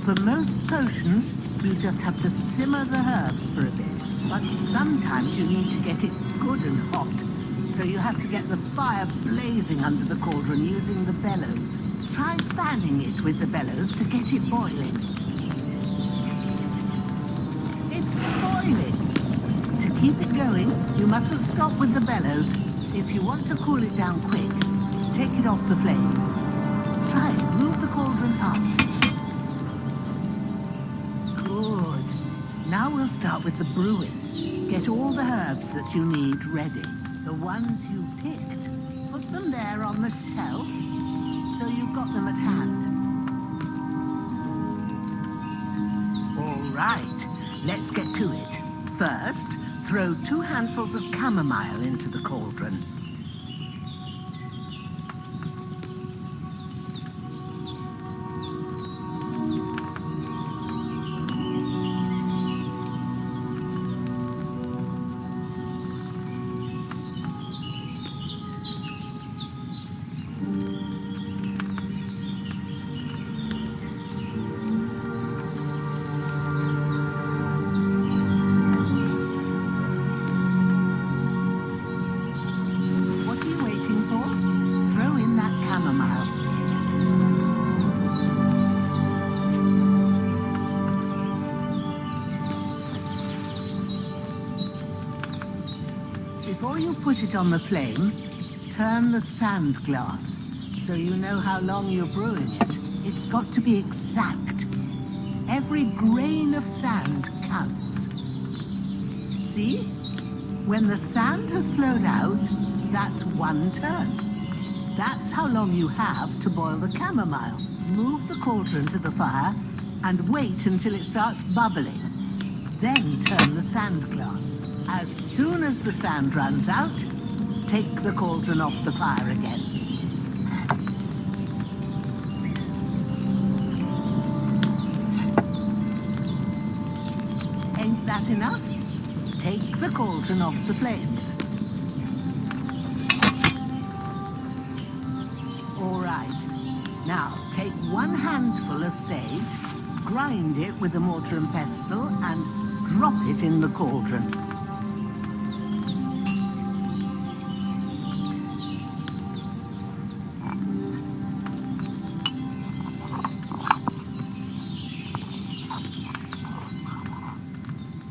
For most potions, you just have to simmer the herbs for a bit. But sometimes you need to get it good and hot. So you have to get the fire blazing under the cauldron using the bellows. Try fanning it with the bellows to get it boiling. It's boiling. To keep it going, you mustn't stop with the bellows. If you want to cool it down quick, take it off the flame. Try and move the cauldron up. Good. Now we'll start with the brewing. Get all the herbs that you need ready. The ones you picked, put them there on the shelf, so you've got them at hand. All right, let's get to it. First, throw 2 handfuls of chamomile into the cauldron. Before you put it on the flame, turn the sand glass so you know how long you're brewing it. It's got to be exact. Every grain of sand counts. See? When the sand has flowed out, that's 1 turn. That's how long you have to boil the chamomile. Move the cauldron to the fire and wait until it starts bubbling. Then turn the sand glass. As soon as the sand runs out, take the cauldron off the fire again. Ain't that enough? Take the cauldron off the flames. All right. Now, take 1 handful of sage, grind it with a mortar and pestle, and drop it in the cauldron.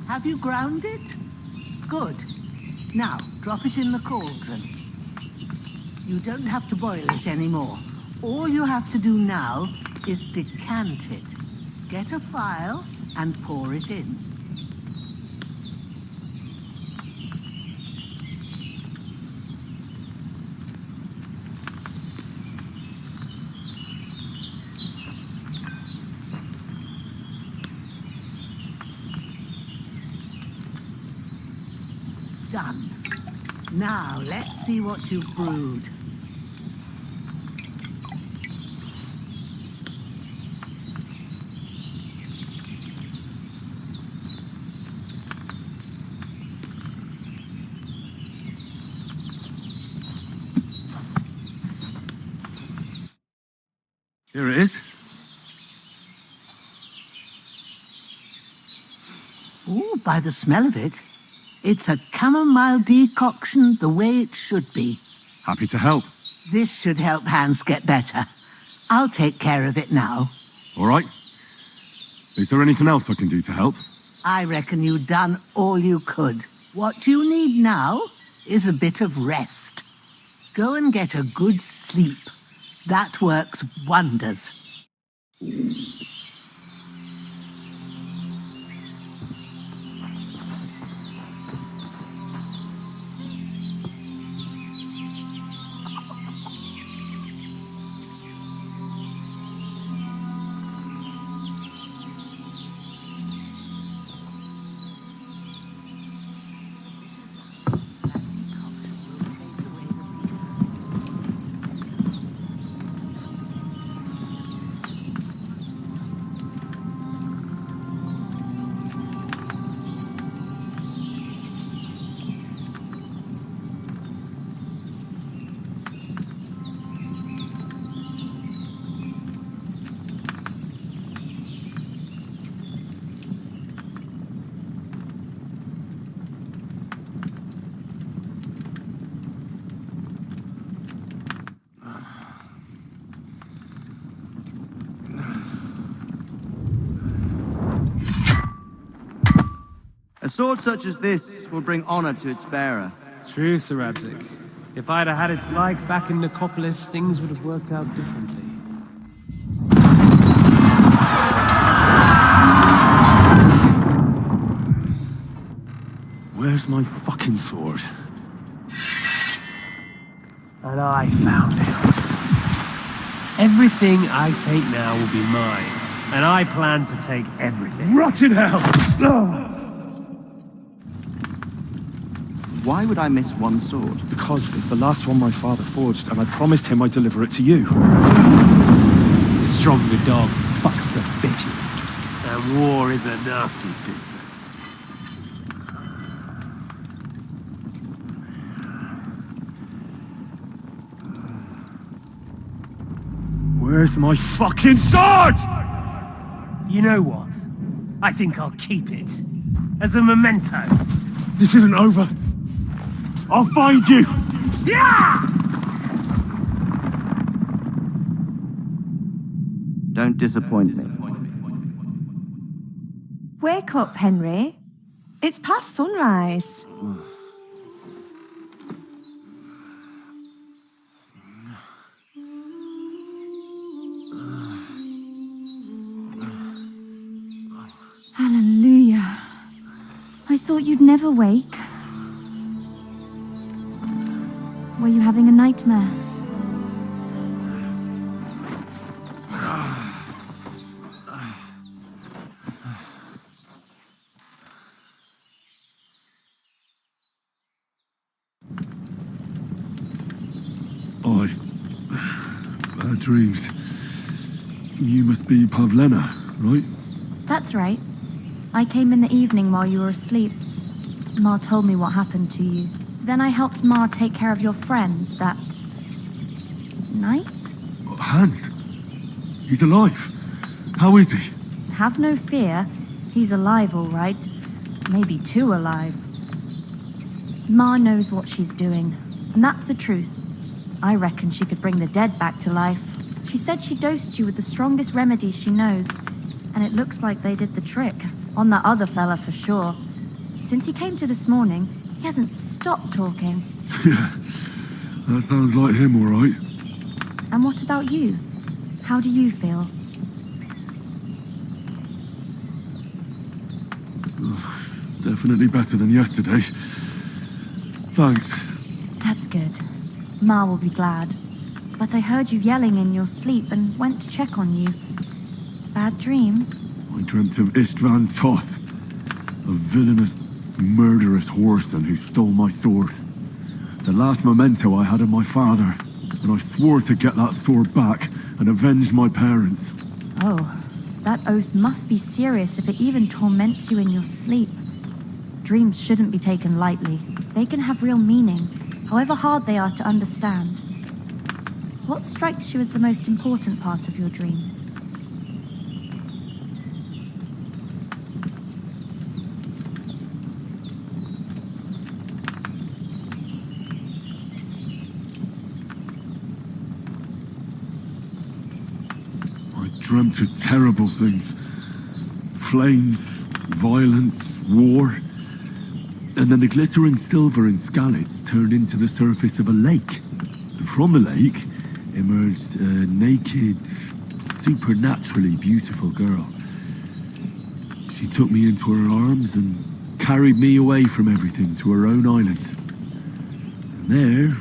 Have you ground it? Good. Now, drop it in the cauldron. You don't have to boil it anymore. All you have to do now is decant it. Get a phial and pour it in. Done. Now, let's see what you've brewed. Here it is. Ooh, by the smell of it, it's a chamomile decoction the way it should be. Happy to help. This should help Hans get better. I'll take care of it now. All right. Is there anything else I can do to help? I reckon you've done all you could. What you need now is a bit of rest. Go and get a good sleep. That works wonders. sword such as this will bring honor to its bearer. True, Sir Radzig. If I'd have had its like back in Nicopolis, things would have worked out differently. Where's my fucking sword? And I found it. Everything I take now will be mine, and I plan to take everything. Rotted hell! Why would I miss one sword? Because it's the last one my father forged, and I promised him I'd deliver it to you. Stronger dog fucks the bitches, and war is a nasty business. Where's my fucking sword? You know what? I think I'll keep it. As a memento. This isn't over. I'll find you! Yeah! Don't disappoint me. Wake up, Henry. It's past sunrise. Hallelujah. I thought you'd never wake. Were you having a nightmare? Bad dreams. You must be Pavlena, right? That's right. I came in the evening while you were asleep. Ma told me what happened to you. Then I helped Ma take care of your friend that night? Hans? He's alive. How is he? Have no fear. He's alive, all right. Maybe too alive. Ma knows what she's doing, and that's the truth. I reckon she could bring the dead back to life. She said she dosed you with the strongest remedies she knows, and it looks like they did the trick. On that other fella for sure. Since he came to this morning, he hasn't stopped talking. Yeah, that sounds like him, all right. And what about you? How do you feel? Definitely better than yesterday. Thanks. That's good. Ma will be glad. But I heard you yelling in your sleep and went to check on you. Bad dreams? I dreamt of Istvan Toth, a villainous, murderous whoreson who stole my sword. The last memento I had of my father, and I swore to get that sword back and avenge my parents. Oh, that oath must be serious if it even torments you in your sleep. Dreams shouldn't be taken lightly. They can have real meaning, however hard they are to understand. What strikes you as the most important part of your dream? I dreamt of terrible things. Flames, violence, war. And then the glittering silver and scallops turned into the surface of a lake. And from the lake emerged a naked, supernaturally beautiful girl. She took me into her arms and carried me away from everything to her own island. And there,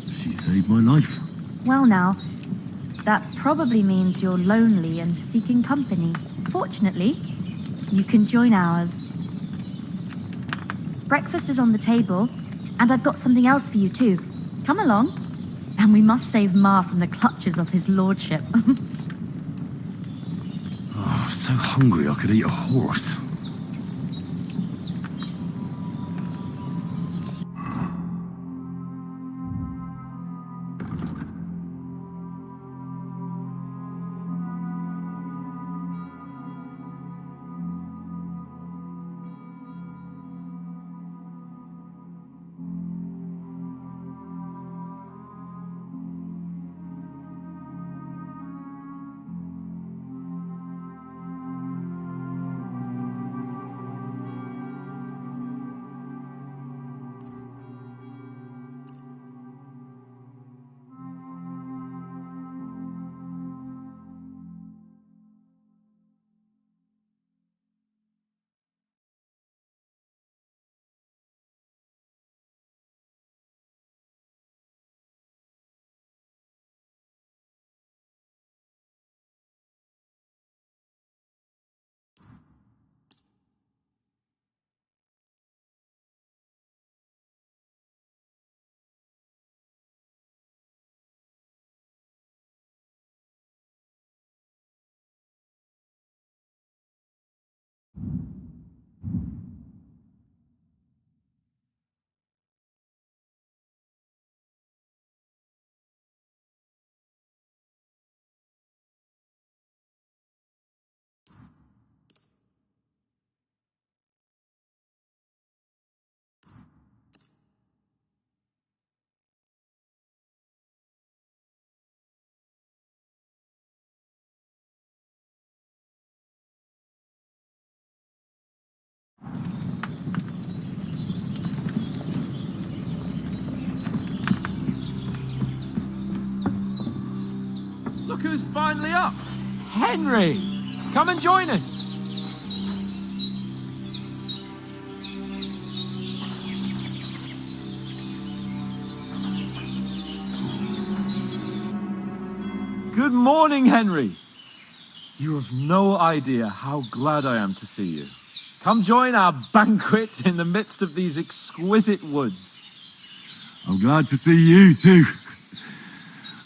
she saved my life. Well now, that probably means you're lonely and seeking company. Fortunately, you can join ours. Breakfast is on the table, and I've got something else for you too. Come along, and we must save Ma from the clutches of his lordship. Oh, so hungry I could eat a horse. Look who's finally up. Henry! Come and join us. Good morning, Henry. You have no idea how glad I am to see you. Come join our banquet in the midst of these exquisite woods. I'm glad to see you too.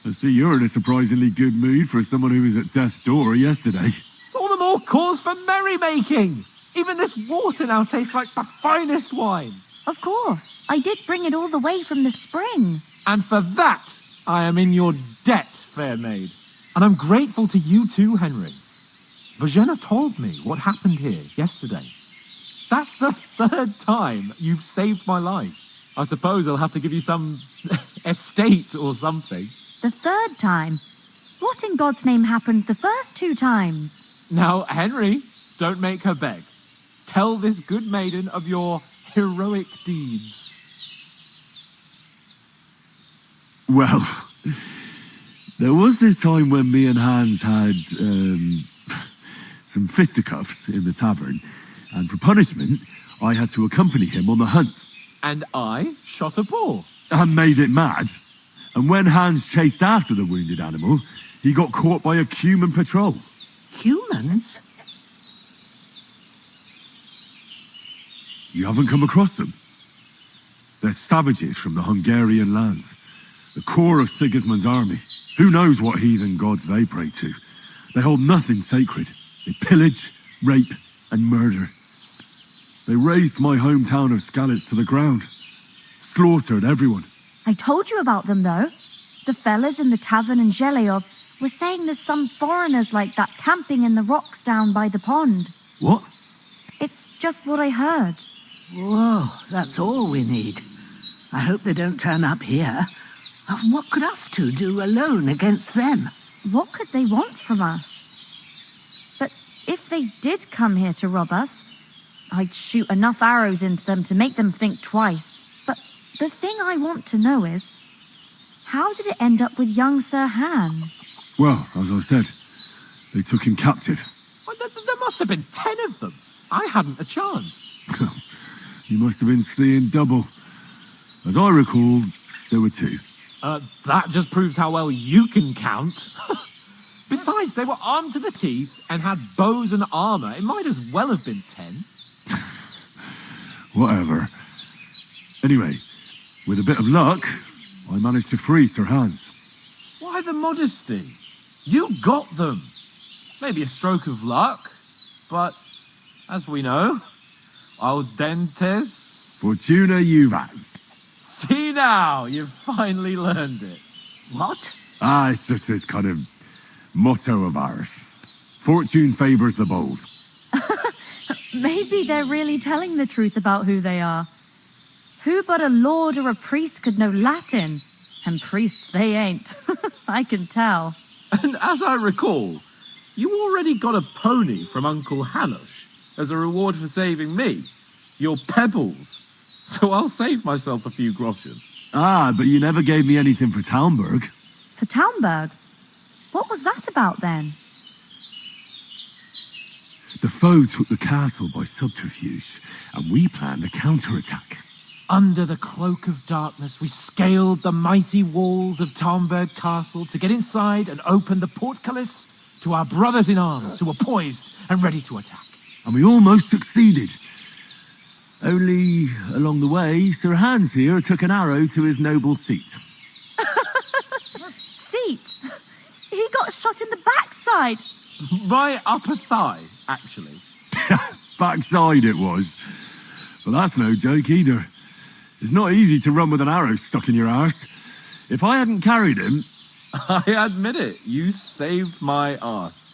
I see you're in a surprisingly good mood for someone who was at death's door yesterday. All the more cause for merrymaking. Even this water now tastes like the finest wine. Of course. I did bring it all the way from the spring. And for that, I am in your debt, fair maid. And I'm grateful to you too, Henry. Bojena told me what happened here yesterday. That's the 3rd time you've saved my life. I suppose I'll have to give you some estate or something. The 3rd time? What in God's name happened the first 2 times? Now, Henry, don't make her beg. Tell this good maiden of your heroic deeds. Well, there was this time when me and Hans had some fisticuffs in the tavern, and for punishment, I had to accompany him on the hunt. And I shot a boar. And made it mad. And when Hans chased after the wounded animal, he got caught by a Cuman patrol. Humans? You haven't come across them? They're savages from the Hungarian lands. The core of Sigismund's army. Who knows what heathen gods they pray to? They hold nothing sacred. They pillage, rape, and murder. They razed my hometown of Skalitz to the ground. Slaughtered everyone. I told you about them, though. The fellas in the tavern in Zheleyov were saying there's some foreigners like that camping in the rocks down by the pond. What? It's just what I heard. Whoa, that's all we need. I hope they don't turn up here. What could us two do alone against them? What could they want from us? But if they did come here to rob us, I'd shoot enough arrows into them to make them think twice. But the thing I want to know is, how did it end up with young Sir Hans? Well, as I said, they took him captive. Well, there must have been 10 of them. I hadn't a chance. You must have been seeing double. As I recall, there were 2. That just proves how well you can count. Besides, they were armed to the teeth and had bows and armor. It might as well have been 10. Whatever. Anyway, with a bit of luck, I managed to free Sir Hans. Why the modesty? You got them. Maybe a stroke of luck, but as we know, audentes Fortuna juvat. See now, you've finally learned it. What? It's just this kind of motto of ours. Fortune favors the bold. Maybe they're really telling the truth about who they are. Who but a lord or a priest could know Latin? And priests they ain't. I can tell. And as I recall, you already got a pony from Uncle Hanush as a reward for saving me. Your pebbles. So I'll save myself a few groschen. But you never gave me anything for Talmberg. For Talmberg? What was that about then? The foe took the castle by subterfuge, and we planned a counterattack. Under the cloak of darkness, we scaled the mighty walls of Talmberg Castle to get inside and open the portcullis to our brothers in arms who were poised and ready to attack. And we almost succeeded. Only, along the way, Sir Hans here took an arrow to his noble seat. Seat? He got shot in the backside. My upper thigh, actually. Backside it was. But that's no joke either. It's not easy to run with an arrow stuck in your arse. If I hadn't carried him... I admit it, you saved my arse.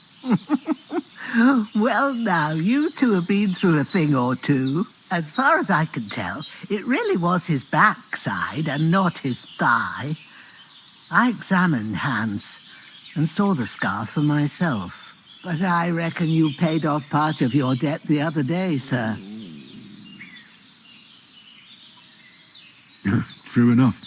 Well, now, you two have been through a thing or two. As far as I can tell, it really was his backside and not his thigh. I examined Hans and saw the scar for myself. But I reckon you paid off part of your debt the other day, sir. True enough.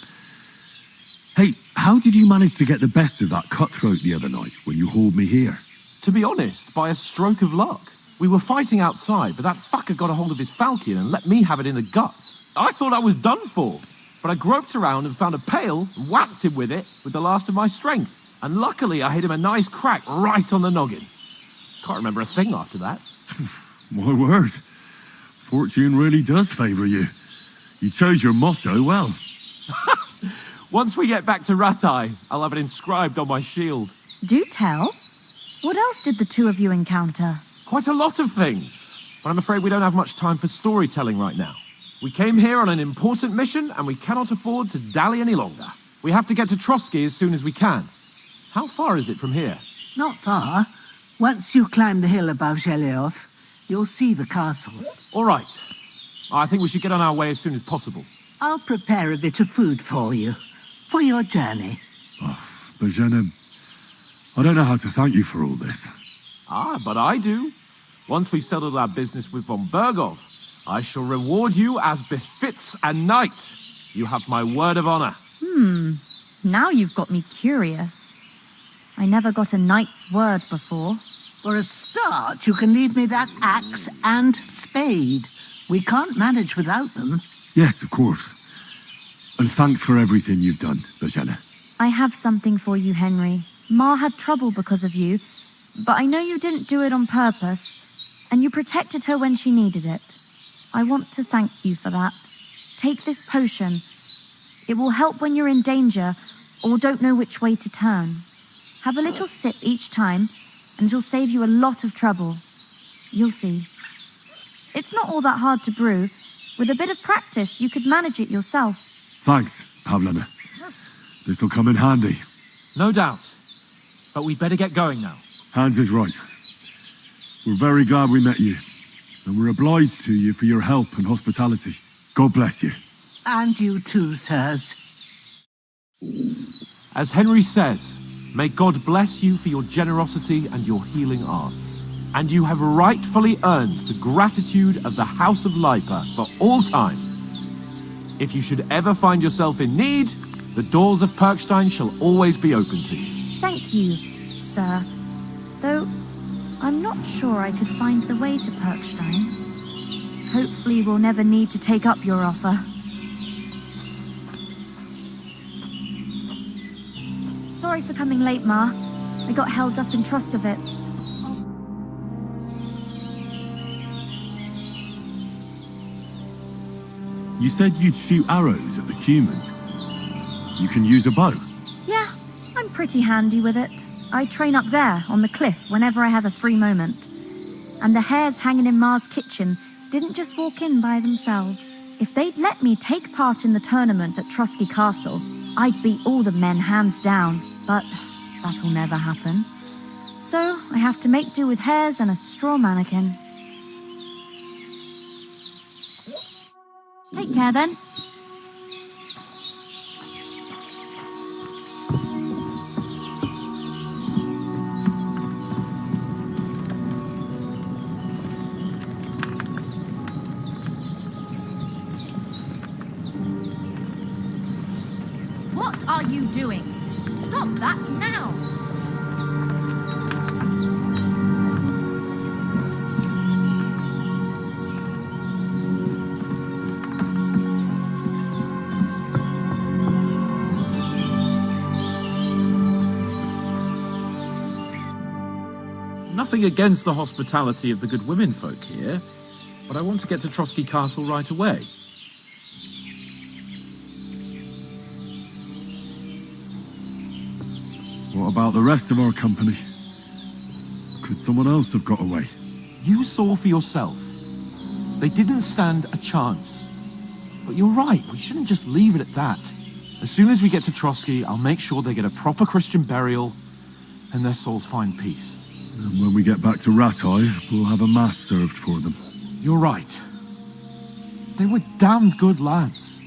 Hey, how did you manage to get the best of that cutthroat the other night when you hauled me here? To be honest, by a stroke of luck. We were fighting outside, but that fucker got a hold of his falcon and let me have it in the guts. I thought I was done for, but I groped around and found a pail and whacked him with it with the last of my strength. And luckily, I hit him a nice crack right on the noggin. Can't remember a thing after that. My word. Fortune really does favour you. You chose your motto well. Once we get back to Ratai, I'll have it inscribed on my shield. Do tell. What else did the two of you encounter? Quite a lot of things, but I'm afraid we don't have much time for storytelling right now. We came here on an important mission, and we cannot afford to dally any longer. We have to get to Trotsky as soon as we can. How far is it from here? Not far. Once you climb the hill above Zheleov, you'll see the castle. All right. I think we should get on our way as soon as possible. I'll prepare a bit of food for you, for your journey. Bozhena, I don't know how to thank you for all this. Ah, but I do. Once we've settled our business with von Bergov, I shall reward you as befits a knight. You have my word of honor. Now you've got me curious. I never got a knight's word before. For a start, you can leave me that axe and spade. We can't manage without them. Yes, of course. And thanks for everything you've done, Bozhena. I have something for you, Henry. Ma had trouble because of you, but I know you didn't do it on purpose, and you protected her when she needed it. I want to thank you for that. Take this potion. It will help when you're in danger or don't know which way to turn. Have a little sip each time, and it'll save you a lot of trouble. You'll see. It's not all that hard to brew. With a bit of practice, you could manage it yourself. Thanks, Pavlena. This'll come in handy. No doubt. But we'd better get going now. Hans is right. We're very glad we met you, and we're obliged to you for your help and hospitality. God bless you. And you too, sirs. As Henry says, may God bless you for your generosity and your healing arts. And you have rightfully earned the gratitude of the House of Lipa for all time. If you should ever find yourself in need, the doors of Perkstein shall always be open to you. Thank you, sir. Though, I'm not sure I could find the way to Perkstein. Hopefully we'll never need to take up your offer. Sorry for coming late, Ma. I got held up in Troskovitz. You said you'd shoot arrows at the Cumans. You can use a bow. Yeah, I'm pretty handy with it. I train up there, on the cliff, whenever I have a free moment. And the hares hanging in Ma's kitchen didn't just walk in by themselves. If they'd let me take part in the tournament at Trotsky Castle, I'd beat all the men hands down, but that'll never happen. So I have to make do with hares and a straw mannequin. Take care then. What are you doing? Stop that now! Nothing against the hospitality of the good women folk here, but I want to get to Trotsky Castle right away. What about the rest of our company? Could someone else have got away? You saw for yourself. They didn't stand a chance. But you're right, we shouldn't just leave it at that. As soon as we get to Trotsky, I'll make sure they get a proper Christian burial and their souls find peace. And when we get back to Ratai, we'll have a mass served for them. You're right. They were damned good lads.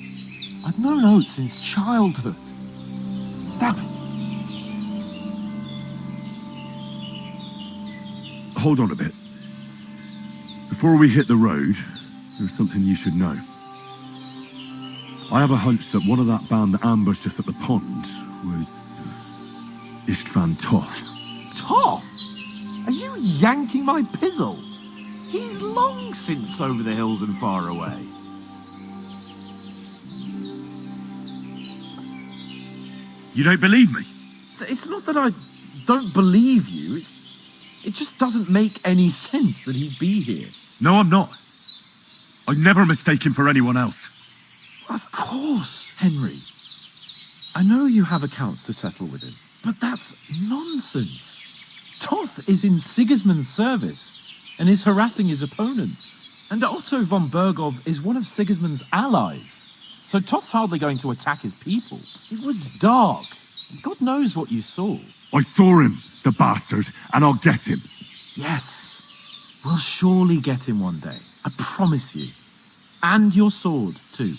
I've known Oates since childhood. Damn it. Hold on a bit. Before we hit the road, there's something you should know. I have a hunch that one of that band that ambushed us at the pond was Istvan Toth. Toth? Are you yanking my pizzle? He's long since over the hills and far away. You don't believe me? It's not that I don't believe you. It just doesn't make any sense that he'd be here. No, I'm not. I'd never mistake him for anyone else. Of course, Henry. I know you have accounts to settle with him, but that's nonsense. Toth is in Sigismund's service and is harassing his opponents. And Otto von Bergov is one of Sigismund's allies. So Toth's hardly going to attack his people. It was dark. God knows what you saw. I saw him, the bastard, and I'll get him. Yes. We'll surely get him one day. I promise you. And your sword, too.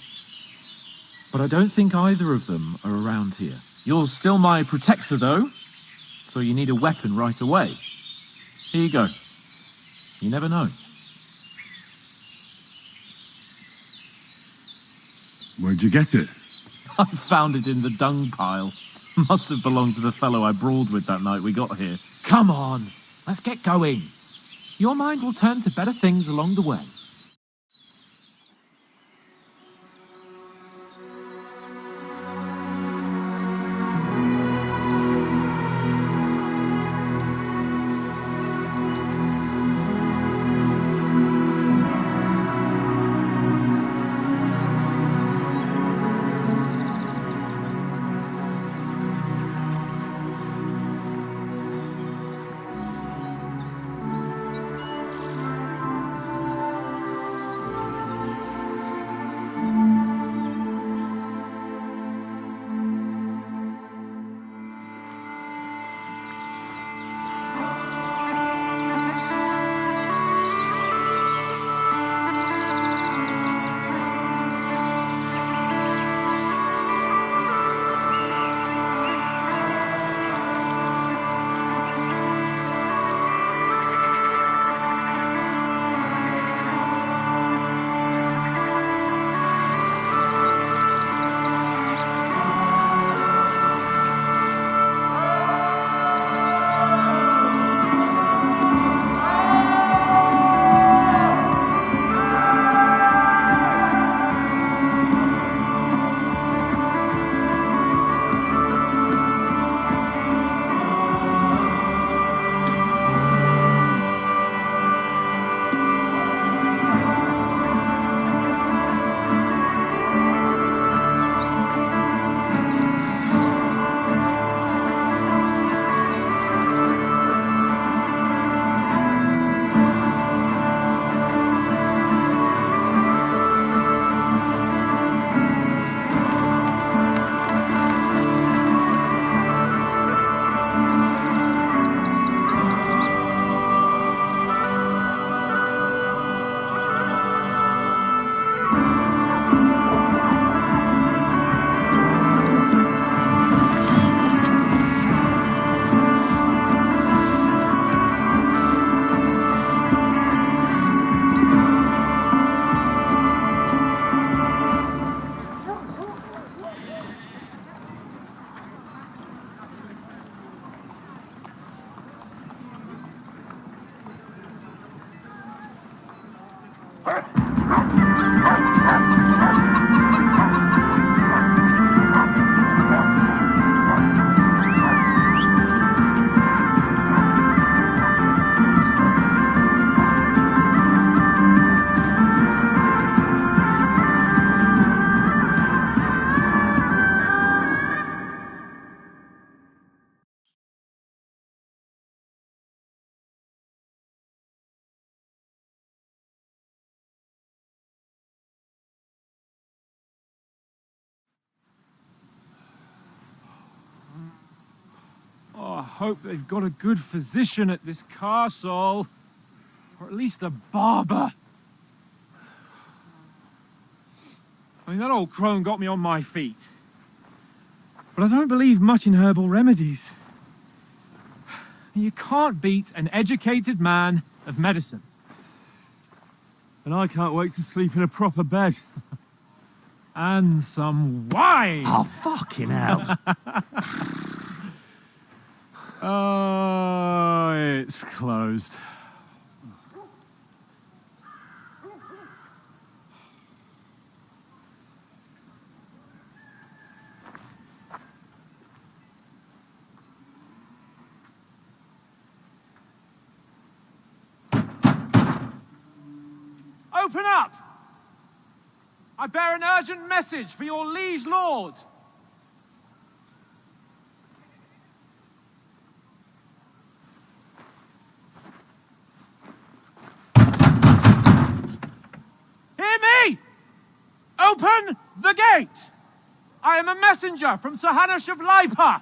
But I don't think either of them are around here. You're still my protector, though. So you need a weapon right away. Here you go. You never know. Where'd you get it? I found it in the dung pile. Must have belonged to the fellow I brawled with that night we got here. Come on, let's get going. Your mind will turn to better things along the way. Oh, I hope they've got a good physician at this castle. Or at least a barber. I mean, that old crone got me on my feet. But I don't believe much in herbal remedies. You can't beat an educated man of medicine. And I can't wait to sleep in a proper bed. And some wine! Oh, fucking hell. Oh, it's closed. Open up! I bear an urgent message for your liege lord. Hear me! Open the gate! I am a messenger from Sir Hanush of Lipa.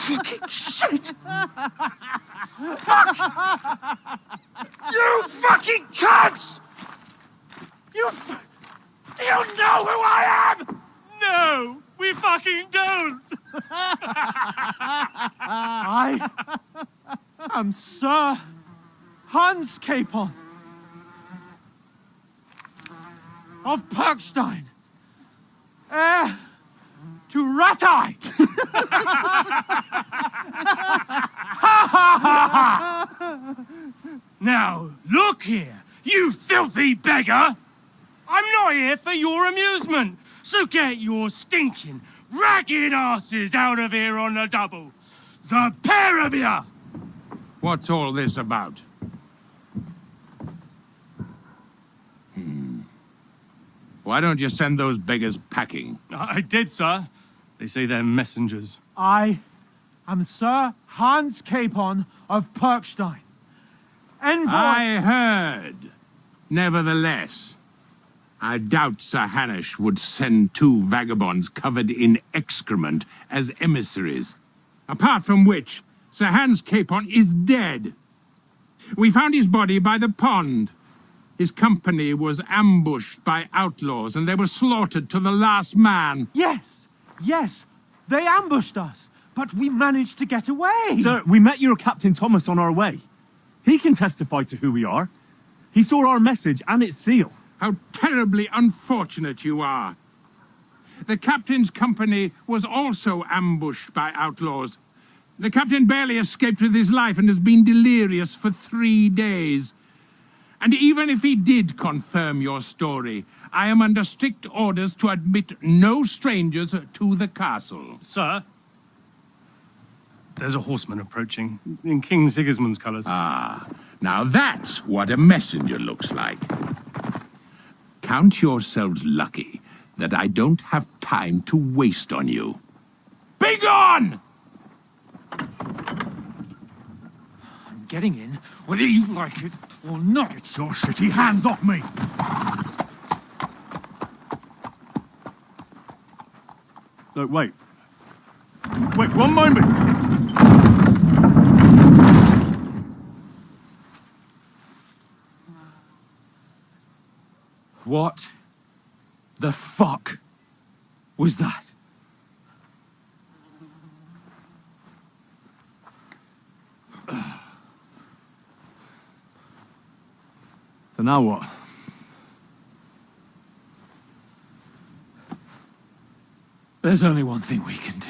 Fucking shit! Fuck! You fucking cunts! Do you know who I am? No, we fucking don't. I am Sir Hans Capon of Perkstein, heir to Ratai. Now, look here, you filthy beggar! I'm not here for your amusement, so get your stinking, ragged asses out of here on the double. The pair of you! What's all this about? Why don't you send those beggars packing? I did, sir. They say they're messengers. I am Sir Hans Capon of Perkstein, envoy. I heard. Nevertheless, I doubt Sir Hanush would send two vagabonds covered in excrement as emissaries. Apart from which, Sir Hans Capon is dead. We found his body by the pond. His company was ambushed by outlaws, and they were slaughtered to the last man. Yes, yes, they ambushed us, but we managed to get away. Sir, we met your Captain Thomas on our way. He can testify to who we are. He saw our message and its seal. How terribly unfortunate you are. The captain's company was also ambushed by outlaws. The captain barely escaped with his life and has been delirious for 3 days. And even if he did confirm your story, I am under strict orders to admit no strangers to the castle. Sir, there's a horseman approaching in King Sigismund's colours. Ah, now that's what a messenger looks like. Count yourselves lucky that I don't have time to waste on you. Be gone! I'm getting in, whether you like it or not. Get your shitty hands off me! No, wait. Wait, one moment! What the fuck was that? So now what? There's only one thing we can do.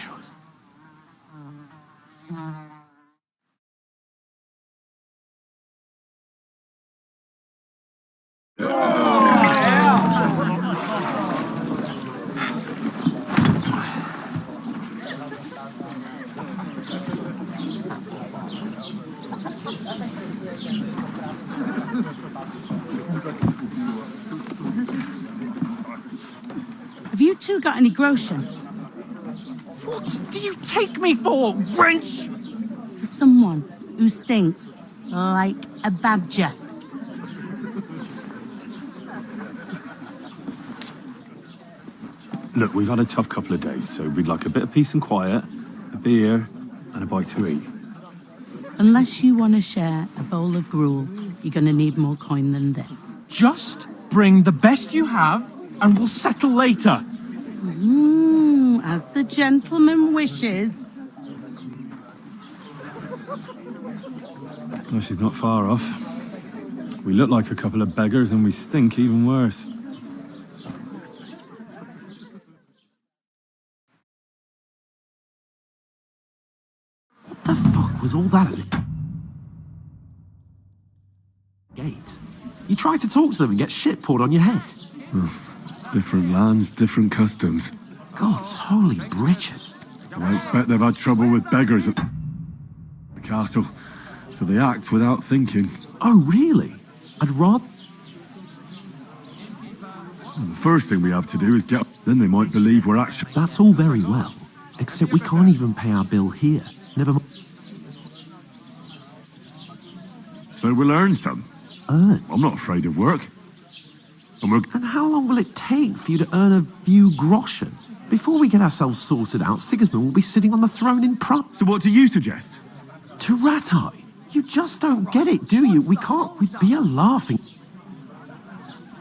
Have you two got any groschen? What do you take me for, wench? For someone who stinks like a badger. Look, we've had a tough couple of days, so we'd like a bit of peace and quiet, a beer, and a bite to eat. Unless you want to share a bowl of gruel, you're going to need more coin than this. Just bring the best you have, and we'll settle later. As the gentleman wishes. Well, she's not far off. We look like a couple of beggars and we stink even worse. What the fuck was all that at the gate? You try to talk to them and get shit poured on your head. Different lands, different customs. God's holy britches. I expect they've had trouble with beggars at the castle, so they act without thinking. Oh, really? I'd rather... And the first thing we have to do is get... Then they might believe we're actually... That's all very well, except we can't even pay our bill here. Never mind. So we'll earn some. Earn? I'm not afraid of work. And how long will it take for you to earn a few groschen? Before we get ourselves sorted out, Sigismund will be sitting on the throne in Prussia. So what do you suggest? To Rattay? You just don't get it, do you? We'd be a laughing...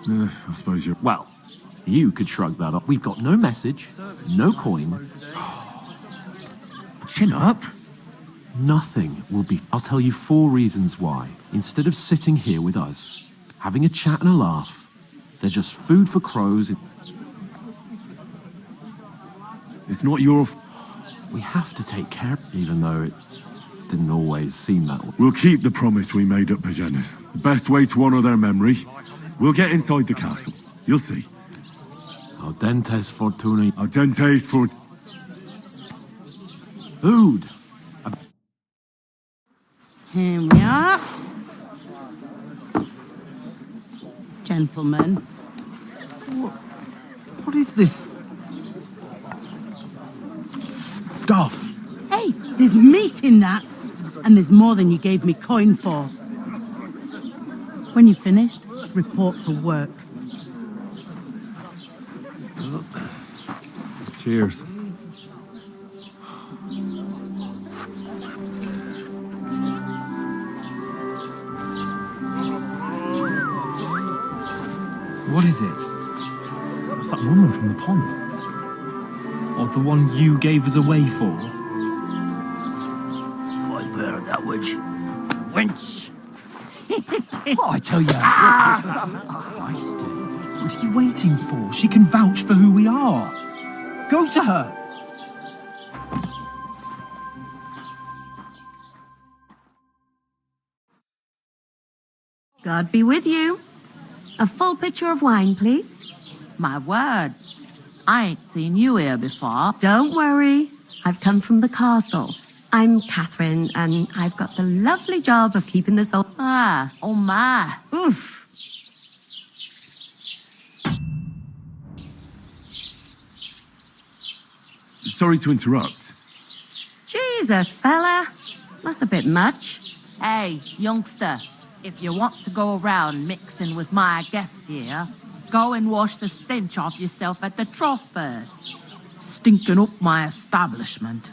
I suppose you're... Well, you could shrug that off. We've got no message, no coin. Chin up. Nothing will be... I'll tell you 4 reasons why. Instead of sitting here with us, having a chat and a laugh, they're just food for crows. It's not your... We have to take care, even though it didn't always seem that way. We'll keep the promise we made at Pagenis. The best way to honour their memory. We'll get inside the castle. You'll see. Audentes fortuna. Audentes fort... Food. Here we are. Gentlemen. What is this stuff? Hey, there's meat in that. And there's more than you gave me coin for. When you're finished, report for work. Cheers. What is it? It's that woman from the pond. Or the one you gave us away for? I bear that witch. Wench. Oh, I tell you. What are you waiting for? She can vouch for who we are. Go to her. God be with you. A full pitcher of wine, please. My word. I ain't seen you here before. Don't worry. I've come from the castle. I'm Catherine, and I've got the lovely job of keeping this all... Ah, oh my. Oof. Sorry to interrupt. Jesus, fella. That's a bit much. Hey, youngster. If you want to go around mixing with my guests here, go and wash the stench off yourself at the trough first. Stinking up my establishment.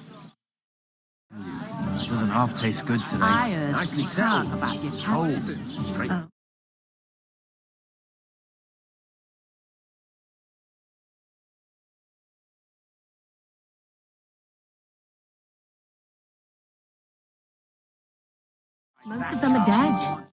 It doesn't half taste good today. I heard Nicely you talk settled. about your Cold. captain. Straight. Oh. Most of them are dead.